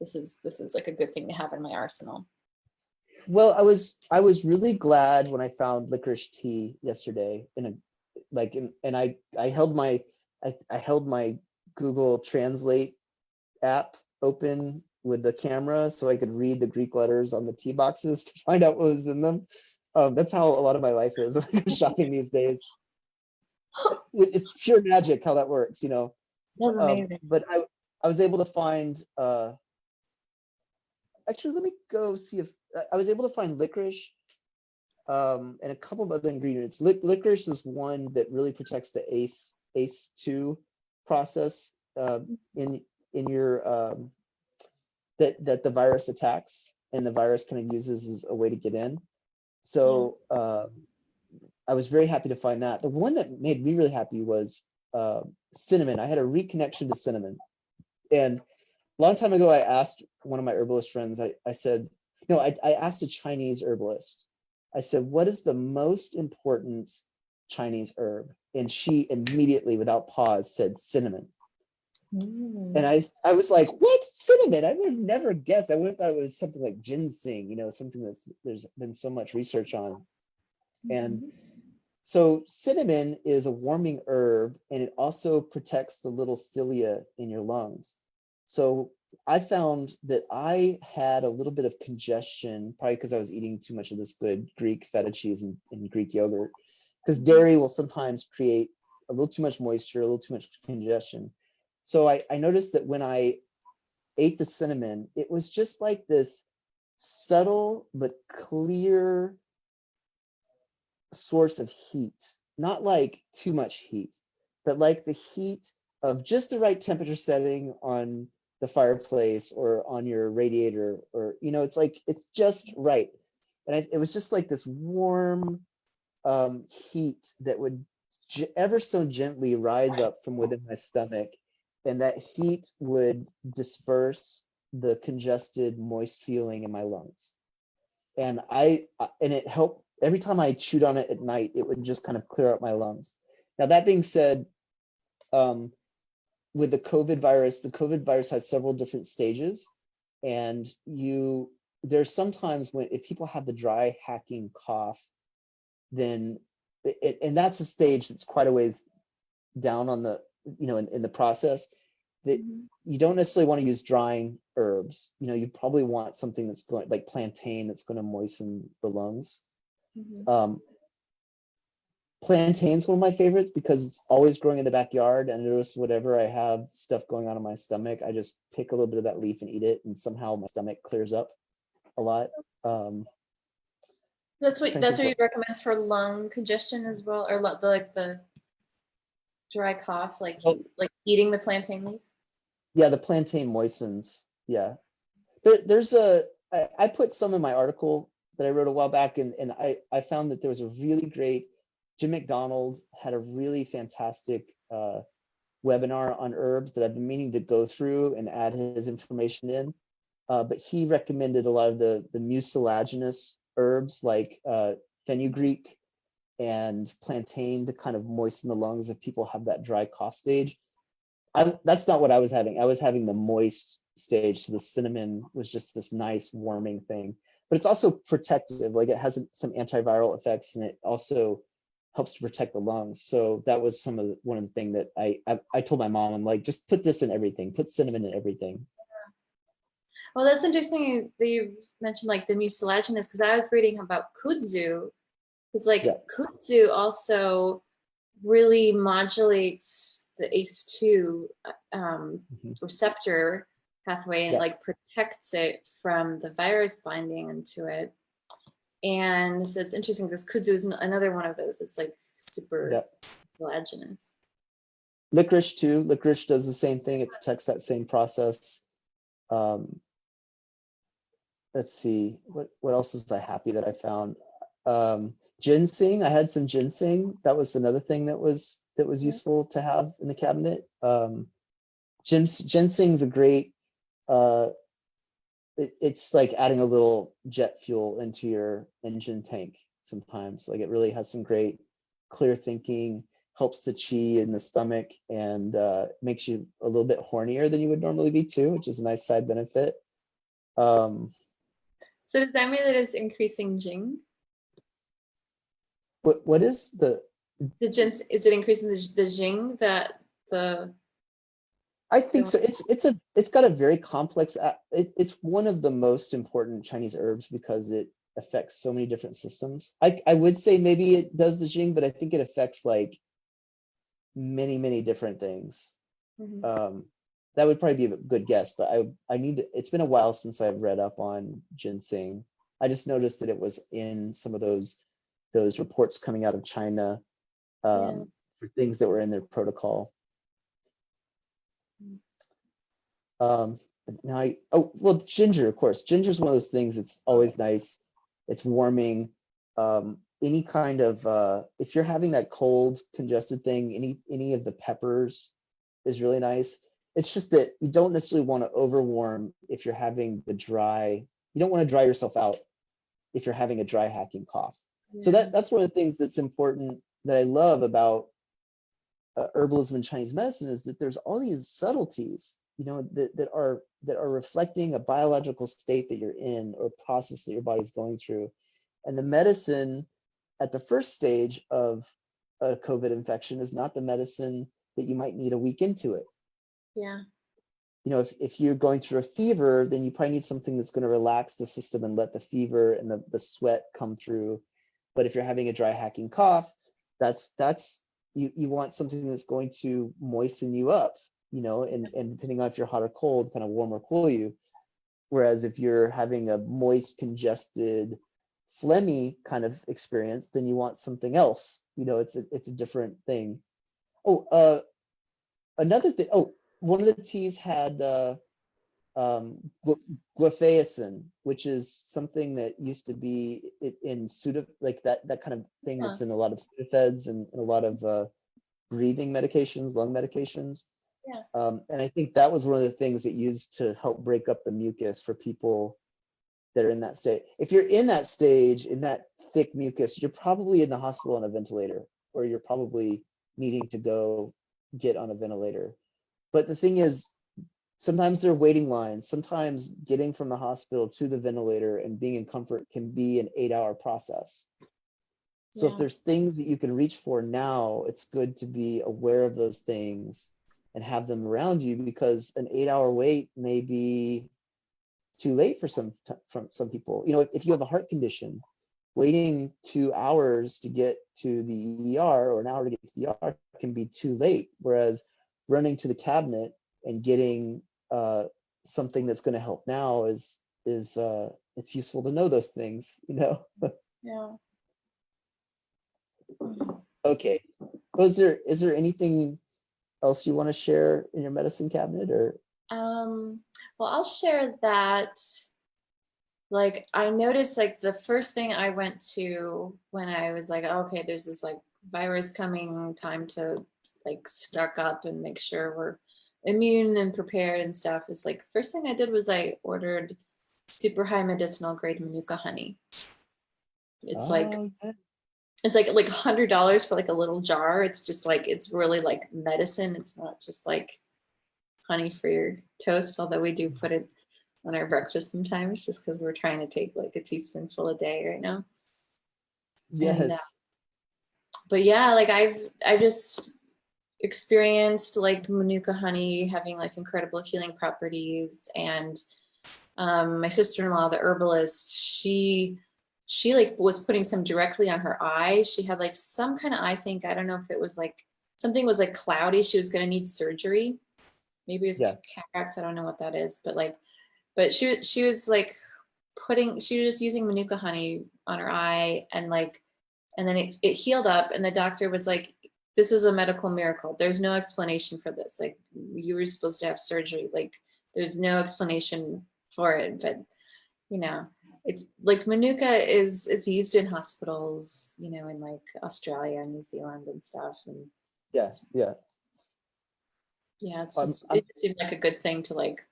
this is like a good thing to have in my arsenal? Well, I was really glad when I found licorice tea yesterday and I held my Google Translate app open with the camera so I could read the Greek letters on the tea boxes to find out what was in them. That's how a lot of my life is when I go shopping these days. It's pure magic how that works, you know. That's amazing. But I was able to find actually, let me go see if I was able to find licorice and a couple of other ingredients. Licorice is one that really protects the ACE2 process in your that the virus attacks, and the virus kind of uses as a way to get in. So I was very happy to find that. The one that made me really happy was cinnamon. I had a reconnection to cinnamon, and a long time ago, I asked one of my herbalist friends, I said, no, I asked a Chinese herbalist. I said, what is the most important Chinese herb? And she immediately, without pause, said cinnamon. And I was like, what? Cinnamon? I would have never guessed. I would have thought it was something like ginseng, you know, something there's been so much research on. And so cinnamon is a warming herb, and it also protects the little cilia in your lungs. So I found that I had a little bit of congestion, probably because I was eating too much of this good Greek feta cheese and Greek yogurt, because dairy will sometimes create a little too much moisture, a little too much congestion. So I noticed that when I ate the cinnamon, it was just like this subtle but clear source of heat, not like too much heat, but like the heat of just the right temperature setting on the fireplace or on your radiator, or, you know, it's like, it's just right. And it was just like this warm heat that would ever so gently rise up from within my stomach, and that heat would disperse the congested, moist feeling in my lungs. And it helped. Every time I chewed on it at night, it would just kind of clear out my lungs. Now, that being said, with the COVID virus has several different stages, and there's sometimes if people have the dry hacking cough, then and that's a stage that's quite a ways down on the, in the process, that you don't necessarily want to use drying herbs. You probably want something that's going, like plantain, that's going to moisten the lungs. Plantain's one of my favorites because it's always growing in the backyard, and I notice whenever I have stuff going on in my stomach, I just pick a little bit of that leaf and eat it, and somehow my stomach clears up a lot. That's what you recommend for lung congestion as well, or the dry cough, like eating the plantain leaf. Yeah, the plantain moistens. Yeah, I put some in my article that I wrote a while back, and I found that there was a really great, Jim McDonald had a really fantastic webinar on herbs that I've been meaning to go through and add his information in. But he recommended a lot of the mucilaginous herbs like fenugreek and plantain to kind of moisten the lungs if people have that dry cough stage. That's not what I was having. I was having the moist stage, so the cinnamon was just this nice warming thing. But it's also protective, like it has some antiviral effects, and it also helps to protect the lungs. So that was one of the things that I told my mom, I'm like, just put this in everything, put cinnamon in everything. Well, that's interesting that you mentioned like the mucilaginous, because I was reading about kudzu, because kudzu also really modulates the ACE2 receptor pathway, and like protects it from the virus binding into it. And so it's interesting because kudzu is another one of those. It's like super mucilaginous. Licorice too. Licorice does the same thing. It protects that same process. Let's see, what else was I happy that I found? Ginseng. I had some ginseng. That was another thing that was useful to have in the cabinet. Ginseng's a great. It's like adding a little jet fuel into your engine tank sometimes. Like it really has some great clear thinking, helps the chi in the stomach, and makes you a little bit hornier than you would normally be too, which is a nice side benefit. So does that mean that it's increasing Jing? What is the ginseng? Is it increasing the Jing that the? I think so. It's got a very complex. It's one of the most important Chinese herbs because it affects so many different systems. I would say maybe it does the Jing, but I think it affects like many different things. That would probably be a good guess, but I need to. It's been a while since I've read up on ginseng. I just noticed that it was in some of those reports coming out of China for things that were in their protocol. Ginger, of course. Ginger is one of those things. It's always nice. It's warming. Any kind of if you're having that cold, congested thing, any of the peppers is really nice. It's just that you don't necessarily want to overwarm if you're having the dry. You don't want to dry yourself out if you're having a dry hacking cough. So that's one of the things that's important that I love about herbalism and Chinese medicine is that there's all these subtleties, that are reflecting a biological state that you're in or process that your body's going through. And the medicine at the first stage of a COVID infection is not the medicine that you might need a week into it. Yeah. If you're going through a fever, then you probably need something that's going to relax the system and let the fever and the sweat come through. But if you're having a dry hacking cough, that's you want something that's going to moisten you up, and depending on if you're hot or cold, kind of warm or cool you. Whereas if you're having a moist, congested, phlegmy kind of experience, then you want something else. It's a different thing. Another thing. One of the teas had guafeicin, which is something that used to be in like that kind of thing that's in a lot of Sudafeds and a lot of breathing medications, lung medications. Yeah. And I think that was one of the things that used to help break up the mucus for people that are in that state. If you're in that stage, in that thick mucus, you're probably in the hospital on a ventilator, or you're probably needing to go get on a ventilator. But the thing is, sometimes there are waiting lines. Sometimes getting from the hospital to the ventilator and being in comfort can be an 8-hour process. So if there's things that you can reach for now, it's good to be aware of those things and have them around you, because an 8-hour wait may be too late for some people. You know, if you have a heart condition, waiting 2 hours to get to the ER or an hour to get to the ER can be too late. Whereas running to the cabinet and getting something that's going to help now is it's useful to know those things, you know. Yeah. Okay. Is there anything else you want to share in your medicine cabinet, or? Well, I'll share that. Like, I noticed, like, the first thing I went to when I was like, oh, okay, there's this like virus coming, time to like stock up and make sure we're immune and prepared and stuff, is like, first thing I did was I ordered super high medicinal grade Manuka honey. It's like, it's like $100 for like a little jar. It's just like, it's really like medicine. It's not just like honey for your toast, although we do put it on our breakfast sometimes, just because we're trying to take like a teaspoonful a day right now. Yes. And, but yeah, like I just experienced like Manuka honey having like incredible healing properties. And my sister-in-law, the herbalist, she like was putting some directly on her eye. She had like some kind of eye thing. I don't know if it was like something was like cloudy. She was going to need surgery. Maybe it's cataracts. I don't know what that is, but like, but she was like she was just using Manuka honey on her eye, and like, and then it healed up, and the doctor was like, this is a medical miracle. There's no explanation for this. Like, you were supposed to have surgery. Like, there's no explanation for it. But, you know, it's like Manuka is used in hospitals, you know, in like Australia and New Zealand and stuff. And yeah, it's just, it seemed like a good thing to like,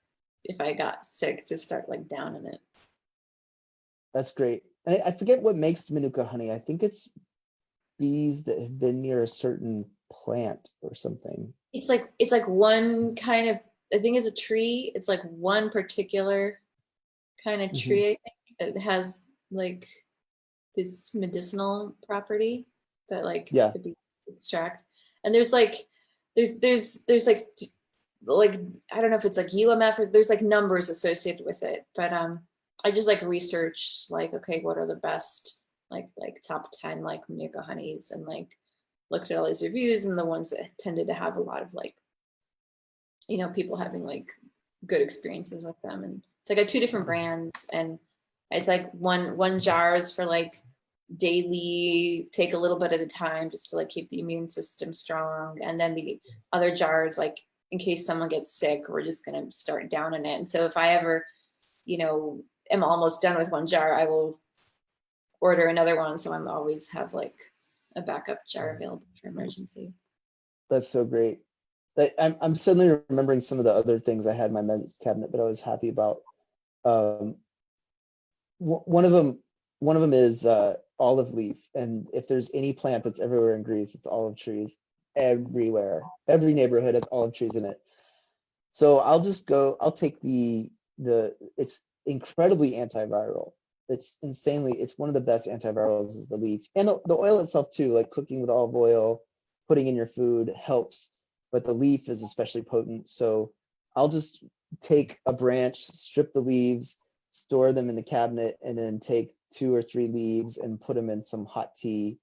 if I got sick, to start like down in it. That's great. I forget what makes Manuka honey. I think it's bees that have been near a certain plant or something. It's like one kind of, I think it's a tree. It's like one particular kind of tree, I think, that has like this medicinal property that like the bees extract. And there's like I don't know if it's like UMF or there's like numbers associated with it, but I just like researched like, okay, what are the best like top 10 like Manuka honeys, and like looked at all these reviews, and the ones that tended to have a lot of like, you know, people having like good experiences with them. And so I got 2 different brands, and it's like one jar is for like daily, take a little bit at a time just to like keep the immune system strong, and then the other jar is like in case someone gets sick, we're just going to start down in it. And so if I ever, you know, am almost done with one jar, I will order another one, so I'm always have like a backup jar available for emergency. That's so great. I'm suddenly remembering some of the other things I had in my medicine cabinet that I was happy about. One of them is olive leaf, and if there's any plant that's everywhere in Greece, it's olive trees. Everywhere, every neighborhood has olive trees in it. So I'll take it's incredibly antiviral. It's one of the best antivirals is the leaf, and the oil itself too. Like cooking with olive oil, putting in your food helps, but the leaf is especially potent. So I'll just take a branch, strip the leaves, store them in the cabinet, and then take 2 or 3 leaves and put them in some hot tea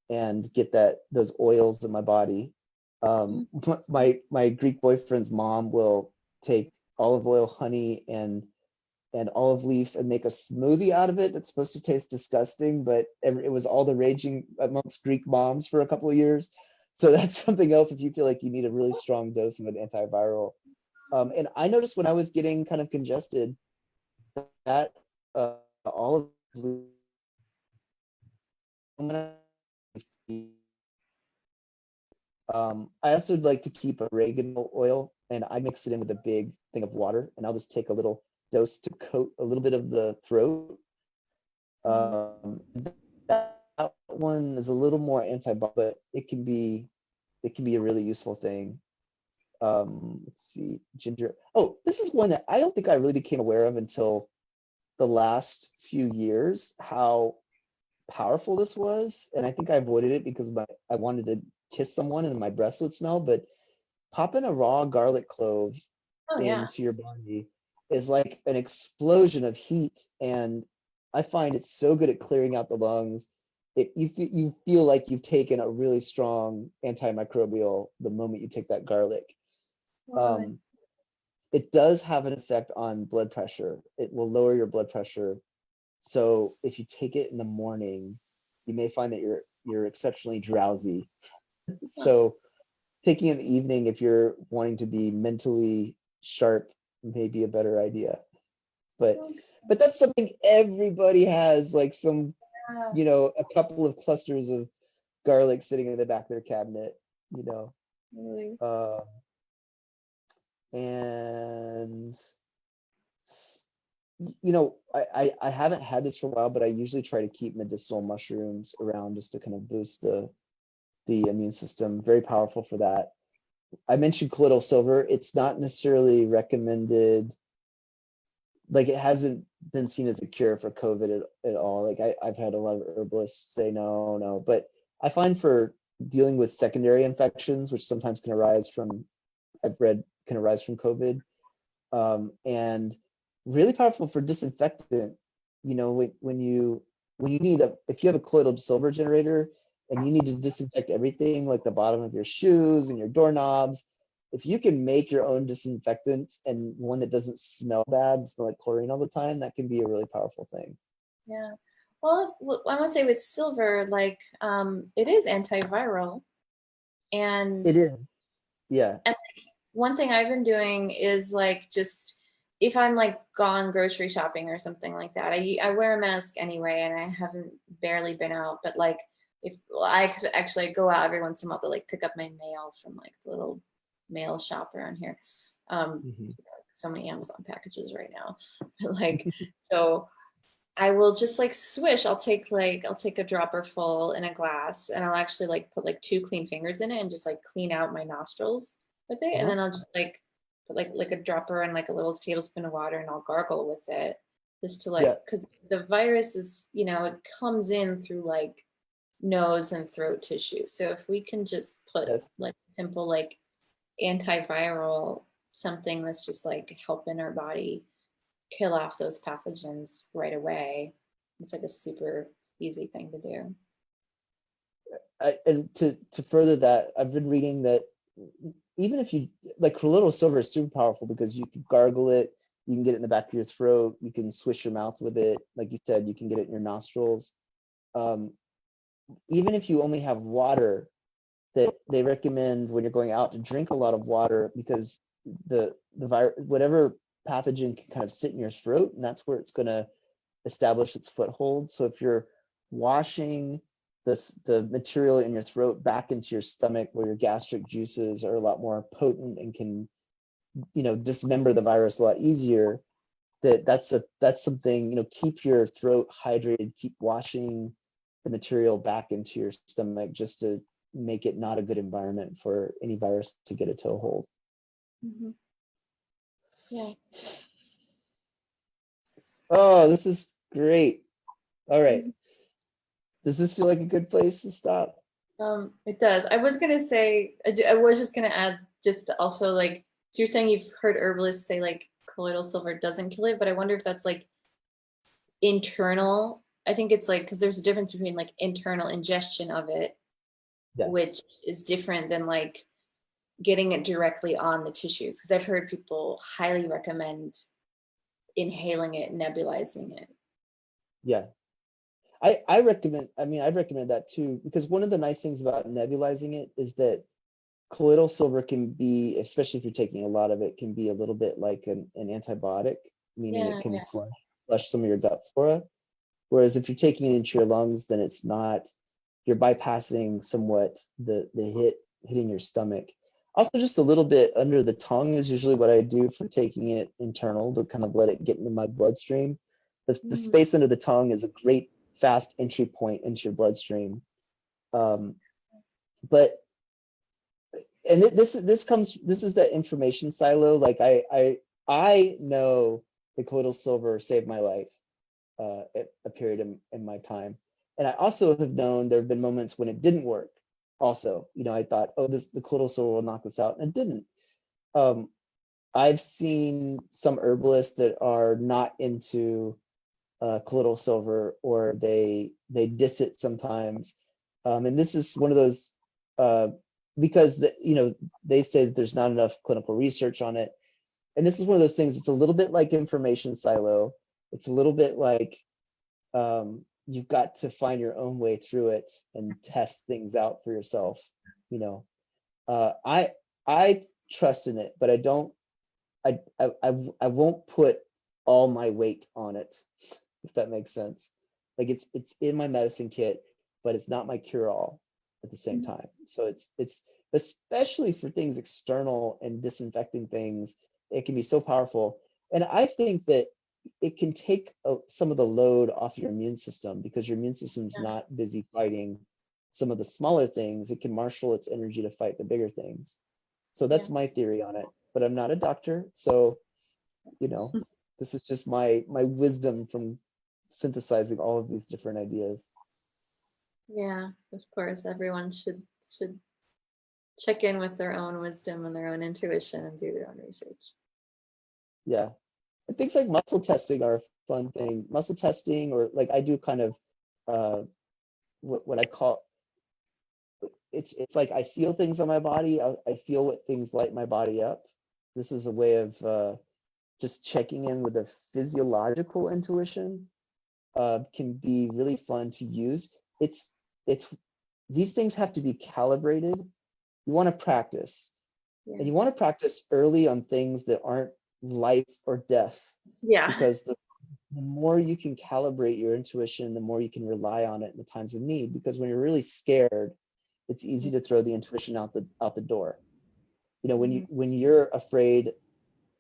and get those oils in my body. My Greek boyfriend's mom will take olive oil, honey, and olive leaves and make a smoothie out of it that's supposed to taste disgusting, but it was all the raging amongst Greek moms for a couple of years. So that's something else if you feel like you need a really strong dose of an antiviral. And I noticed when I was getting kind of congested that olive leaf I also like to keep oregano oil, and I mix it in with a big thing of water, and I'll just take a little dose to coat a little bit of the throat. Mhm. That one is a little more antibiotic, but it can be a really useful thing. Let's see, ginger. Oh, this is one that I don't think I really became aware of until the last few years, how powerful this was. And I think I avoided it because I wanted to kiss someone and my breath would smell, but popping a raw garlic clove Oh yeah. into your body is like an explosion of heat. And I find it's so good at clearing out the lungs. You feel like you've taken a really strong antimicrobial the moment you take that garlic. Totally. Um, it does have an effect on blood pressure. It will lower your blood pressure. So if you take it in the morning, you may find that you're exceptionally drowsy. Huh. So taking in the evening, if you're wanting to be mentally sharp, may be a better idea. But Okay. but that's something everybody has, like some, Yeah, a couple of clusters of garlic sitting in the back of their cabinet, you know. totally. Uh, and I haven't had this for a while, but I usually try to keep medicinal mushrooms around just to kind of boost the immune system. Very powerful for that. I mentioned colloidal silver. It's not necessarily recommended, like it hasn't been seen as a cure for COVID at all. Like I've had a lot of herbalists say no, but I find for dealing with secondary infections, which sometimes can arise from, I've read can arise from COVID, and really powerful for disinfectant. When you need if you have a colloidal silver generator and you need to disinfect everything, like the bottom of your shoes and your doorknobs, if you can make your own disinfectant and one that doesn't smell bad, smell like chlorine all the time, that can be a really powerful thing. Yeah. Well, I want to say with silver, like it is antiviral, and It is. Yeah. and one thing I've been doing is like just if I'm like gone grocery shopping or something like that, I wear a mask anyway, and I haven't barely been out. But like if well, actually go out every once in a while to like pick up my mail from like the little mail shop around here. Um, Mhm. so many Amazon packages right now, but like so I will just like swish. I'll take a dropper full in a glass, and I'll actually like put like two clean fingers in it and just like clean out my nostrils with it. And Uh-huh. then I'll just like put like a dropper and like a little tablespoon of water, and I'll gargle with it just to Yeah. like, because the virus is, it comes in through like nose and throat tissue. So if we can just put Yes. like simple like antiviral, something that's just like helping our body kill off those pathogens right away. It's like a super easy thing to do. And to further that, I've been reading that even if you like colloidal silver is super powerful because you can gargle it, you can get it in the back of your throat, you can swish your mouth with it, like you said, you can get it in your nostrils. Um, Even if you only have water, that they recommend when you're going out to drink a lot of water because the virus, whatever pathogen can kind of sit in your throat, and that's where it's going to establish its foothold. So if you're washing the material in your throat back into your stomach, where your gastric juices are a lot more potent and can dismember the virus a lot easier, that's something, keep your throat hydrated, keep washing the material back into your stomach just to make it not a good environment for any virus to get a toehold. Mm-hmm. Yeah. Oh, this is great. All right. This- Does this feel like a good place to stop? it does. I was gonna say, I was just gonna add, just also like, so you're saying you've heard herbalists say like colloidal silver doesn't kill it, but I wonder if that's like internal. I think it's like, because there's a difference between like internal ingestion of it, Yeah. which is different than like getting it directly on the tissues. Because I've heard people highly recommend inhaling it, nebulizing it. Yeah. I recommend, I recommend that too, because one of the nice things about nebulizing it is that colloidal silver can be, especially if you're taking a lot of it, can be a little bit like an antibiotic, meaning it Yeah, can yeah. flush some of your gut flora. Whereas if you're taking it into your lungs, then it's not, you're bypassing somewhat the hit hitting your stomach. Also, just a little bit under the tongue is usually what I do for taking it internal to kind of let it get into my bloodstream. The space under the tongue is a great fast entry point into your bloodstream. But this is the information silo. Like I know the colloidal silver saved my life at a period in my time, and I also have known there have been moments when it didn't work. Also, I thought, oh, the colloidal silver will knock this out, and it didn't. I've seen some herbalists that are not into colloidal silver, or they diss it sometimes, and this is one of those because they say that there's not enough clinical research on it, and this is one of those things. It's a little bit like information silo. It's a little bit like you've got to find your own way through it and test things out for yourself. I trust in it, but I won't put all my weight on it, if that makes sense. Like it's in my medicine kit, but it's not my cure-all at the same time. So it's especially for things external and disinfecting things, it can be so powerful. And I think that it can take some of the load off your immune system, because your immune system's not busy fighting some of the smaller things. It can marshal its energy to fight the bigger things. So that's my theory on it, but I'm not a doctor. So, this is just my wisdom from synthesizing all of these different ideas. Yeah, of course, everyone should check in with their own wisdom and their own intuition and do their own research. Yeah. And things like muscle testing are a fun thing. Muscle testing, or like I do kind of what I call, it's like I feel things on my body. I feel what things light my body up. This is a way of just checking in with a physiological intuition. Can be really fun to use. It's these things have to be calibrated. You want to practice, and you want to practice early on things that aren't life or death. Yeah. Because the more you can calibrate your intuition, the more you can rely on it in the times of need. Because when you're really scared, it's easy to throw the intuition out the door. When you're afraid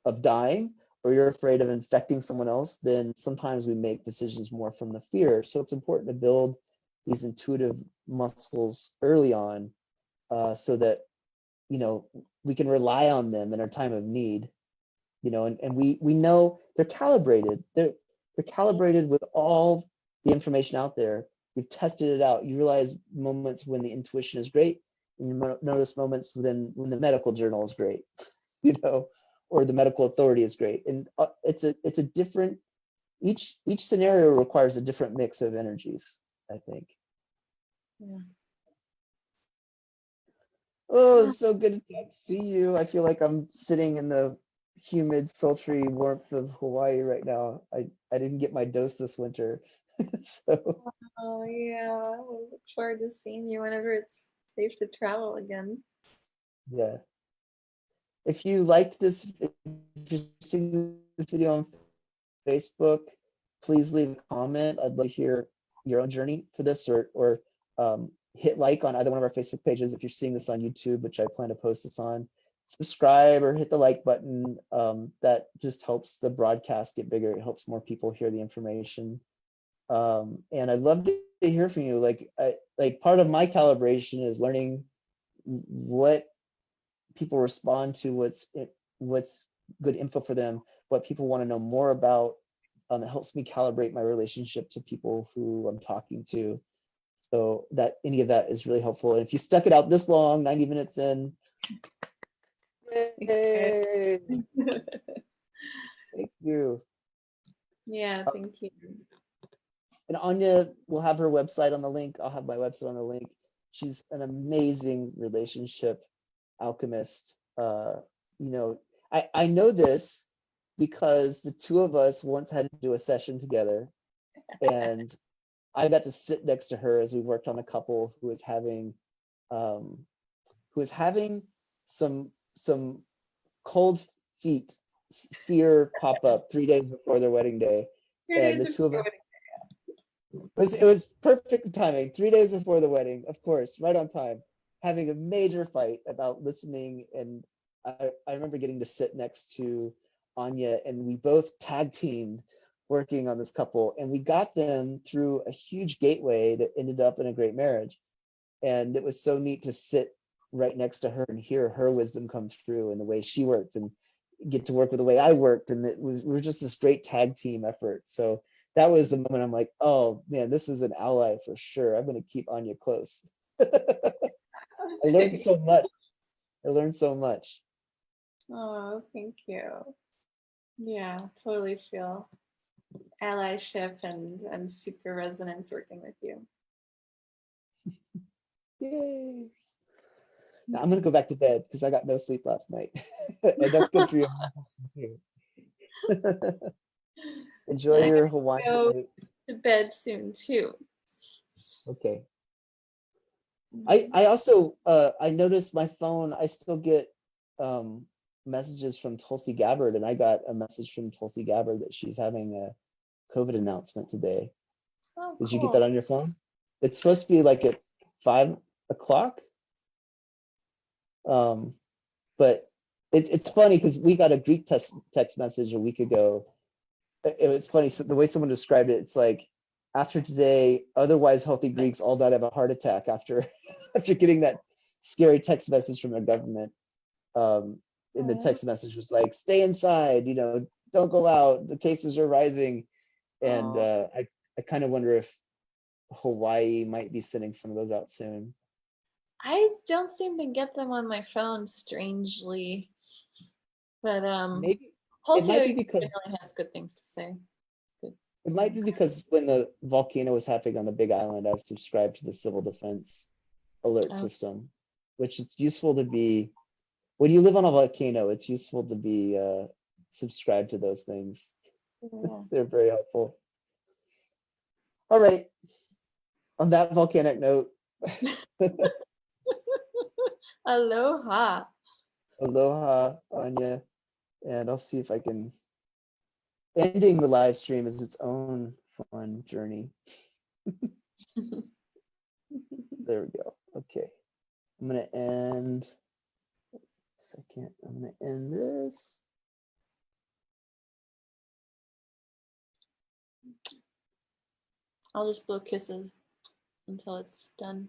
of dying, or you're afraid of infecting someone else, then sometimes we make decisions more from the fear. So it's important to build these intuitive muscles early on, so that we can rely on them in our time of need. And we know they're calibrated. They're calibrated with all the information out there. You've tested it out. You realize moments when the intuition is great, and you notice moments when the medical journal is great, or the medical authority is great. And it's a different, each scenario requires a different mix of energies, I think. Yeah. Oh, it's so good to see you. I feel like I'm sitting in the humid, sultry warmth of Hawaii right now. I didn't get my dose this winter. So. Oh yeah, we'll look forward to seeing you whenever it's safe to travel again. Yeah. If you liked this, if you're seeing this video on Facebook, please leave a comment. I'd love to hear your own journey for this, or hit like on either one of our Facebook pages. If you're seeing this on YouTube, which I plan to post this on, subscribe or hit the like button. That just helps the broadcast get bigger. It helps more people hear the information. And I'd love to hear from you. Like part of my calibration is learning what people respond to, what's good info for them, what people want to know more about. It helps me calibrate my relationship to people who I'm talking to. So that any of that is really helpful. And if you stuck it out this long, 90 minutes in, yay! Thank you. Yeah, thank you. And Ania will have her website on the link. I'll have my website on the link. She's an amazing relationship alchemist. I know this because the two of us once had to do a session together, and I got to sit next to her as we worked on a couple who was having some cold fear pop up 3 days before their wedding day. And the two of us, it was perfect timing. 3 days before the wedding, of course, right on time. having a major fight about listening. And I remember getting to sit next to Ania, and we both tag teamed working on this couple, and we got them through a huge gateway that ended up in a great marriage. And it was so neat to sit right next to her and hear her wisdom come through and the way she worked, and get to work with the way I worked. And we were just this great tag team effort. So that was the moment I'm like, oh man, this is an ally for sure. I'm going to keep Ania close. I learned so much. I learned so much. Oh, thank you. Yeah, totally feel allyship and super resonance working with you. Yay. Now I'm going to go back to bed because I got no sleep last night. And that's good for you. Enjoy I your gotta Hawaiian go night. to bed soon too. Okay. I also I noticed my phone, I still get messages from Tulsi Gabbard, and I got a message from Tulsi Gabbard that she's having a COVID announcement today. Oh, Did you get that cool. on your phone? It's supposed to be like at 5 o'clock. But it's funny because we got a Greek text message a week ago. It was funny, so the way someone described it, it's like, after today, otherwise healthy Greeks all died of a heart attack after after getting that scary text message from their government. And the text message was like, stay inside, don't go out, the cases are rising. And I kind of wonder if Hawaii might be sending some of those out soon. I don't seem to get them on my phone, strangely. But Maybe it Tulsi might be because generally has good things to say. Good. it might be because when the volcano was happening on the Big Island, I was subscribed to the civil defense alert system, which it's useful to be, when you live on a volcano, it's useful to be subscribed to those things. Yeah. They're very helpful. All right. On that volcanic note, Aloha. aloha, Ania. And I'll see if I can, ending the live stream is its own fun journey. There we go. Okay. I'm going to end. Second, I'm going to end this. I'll just blow kisses until it's done.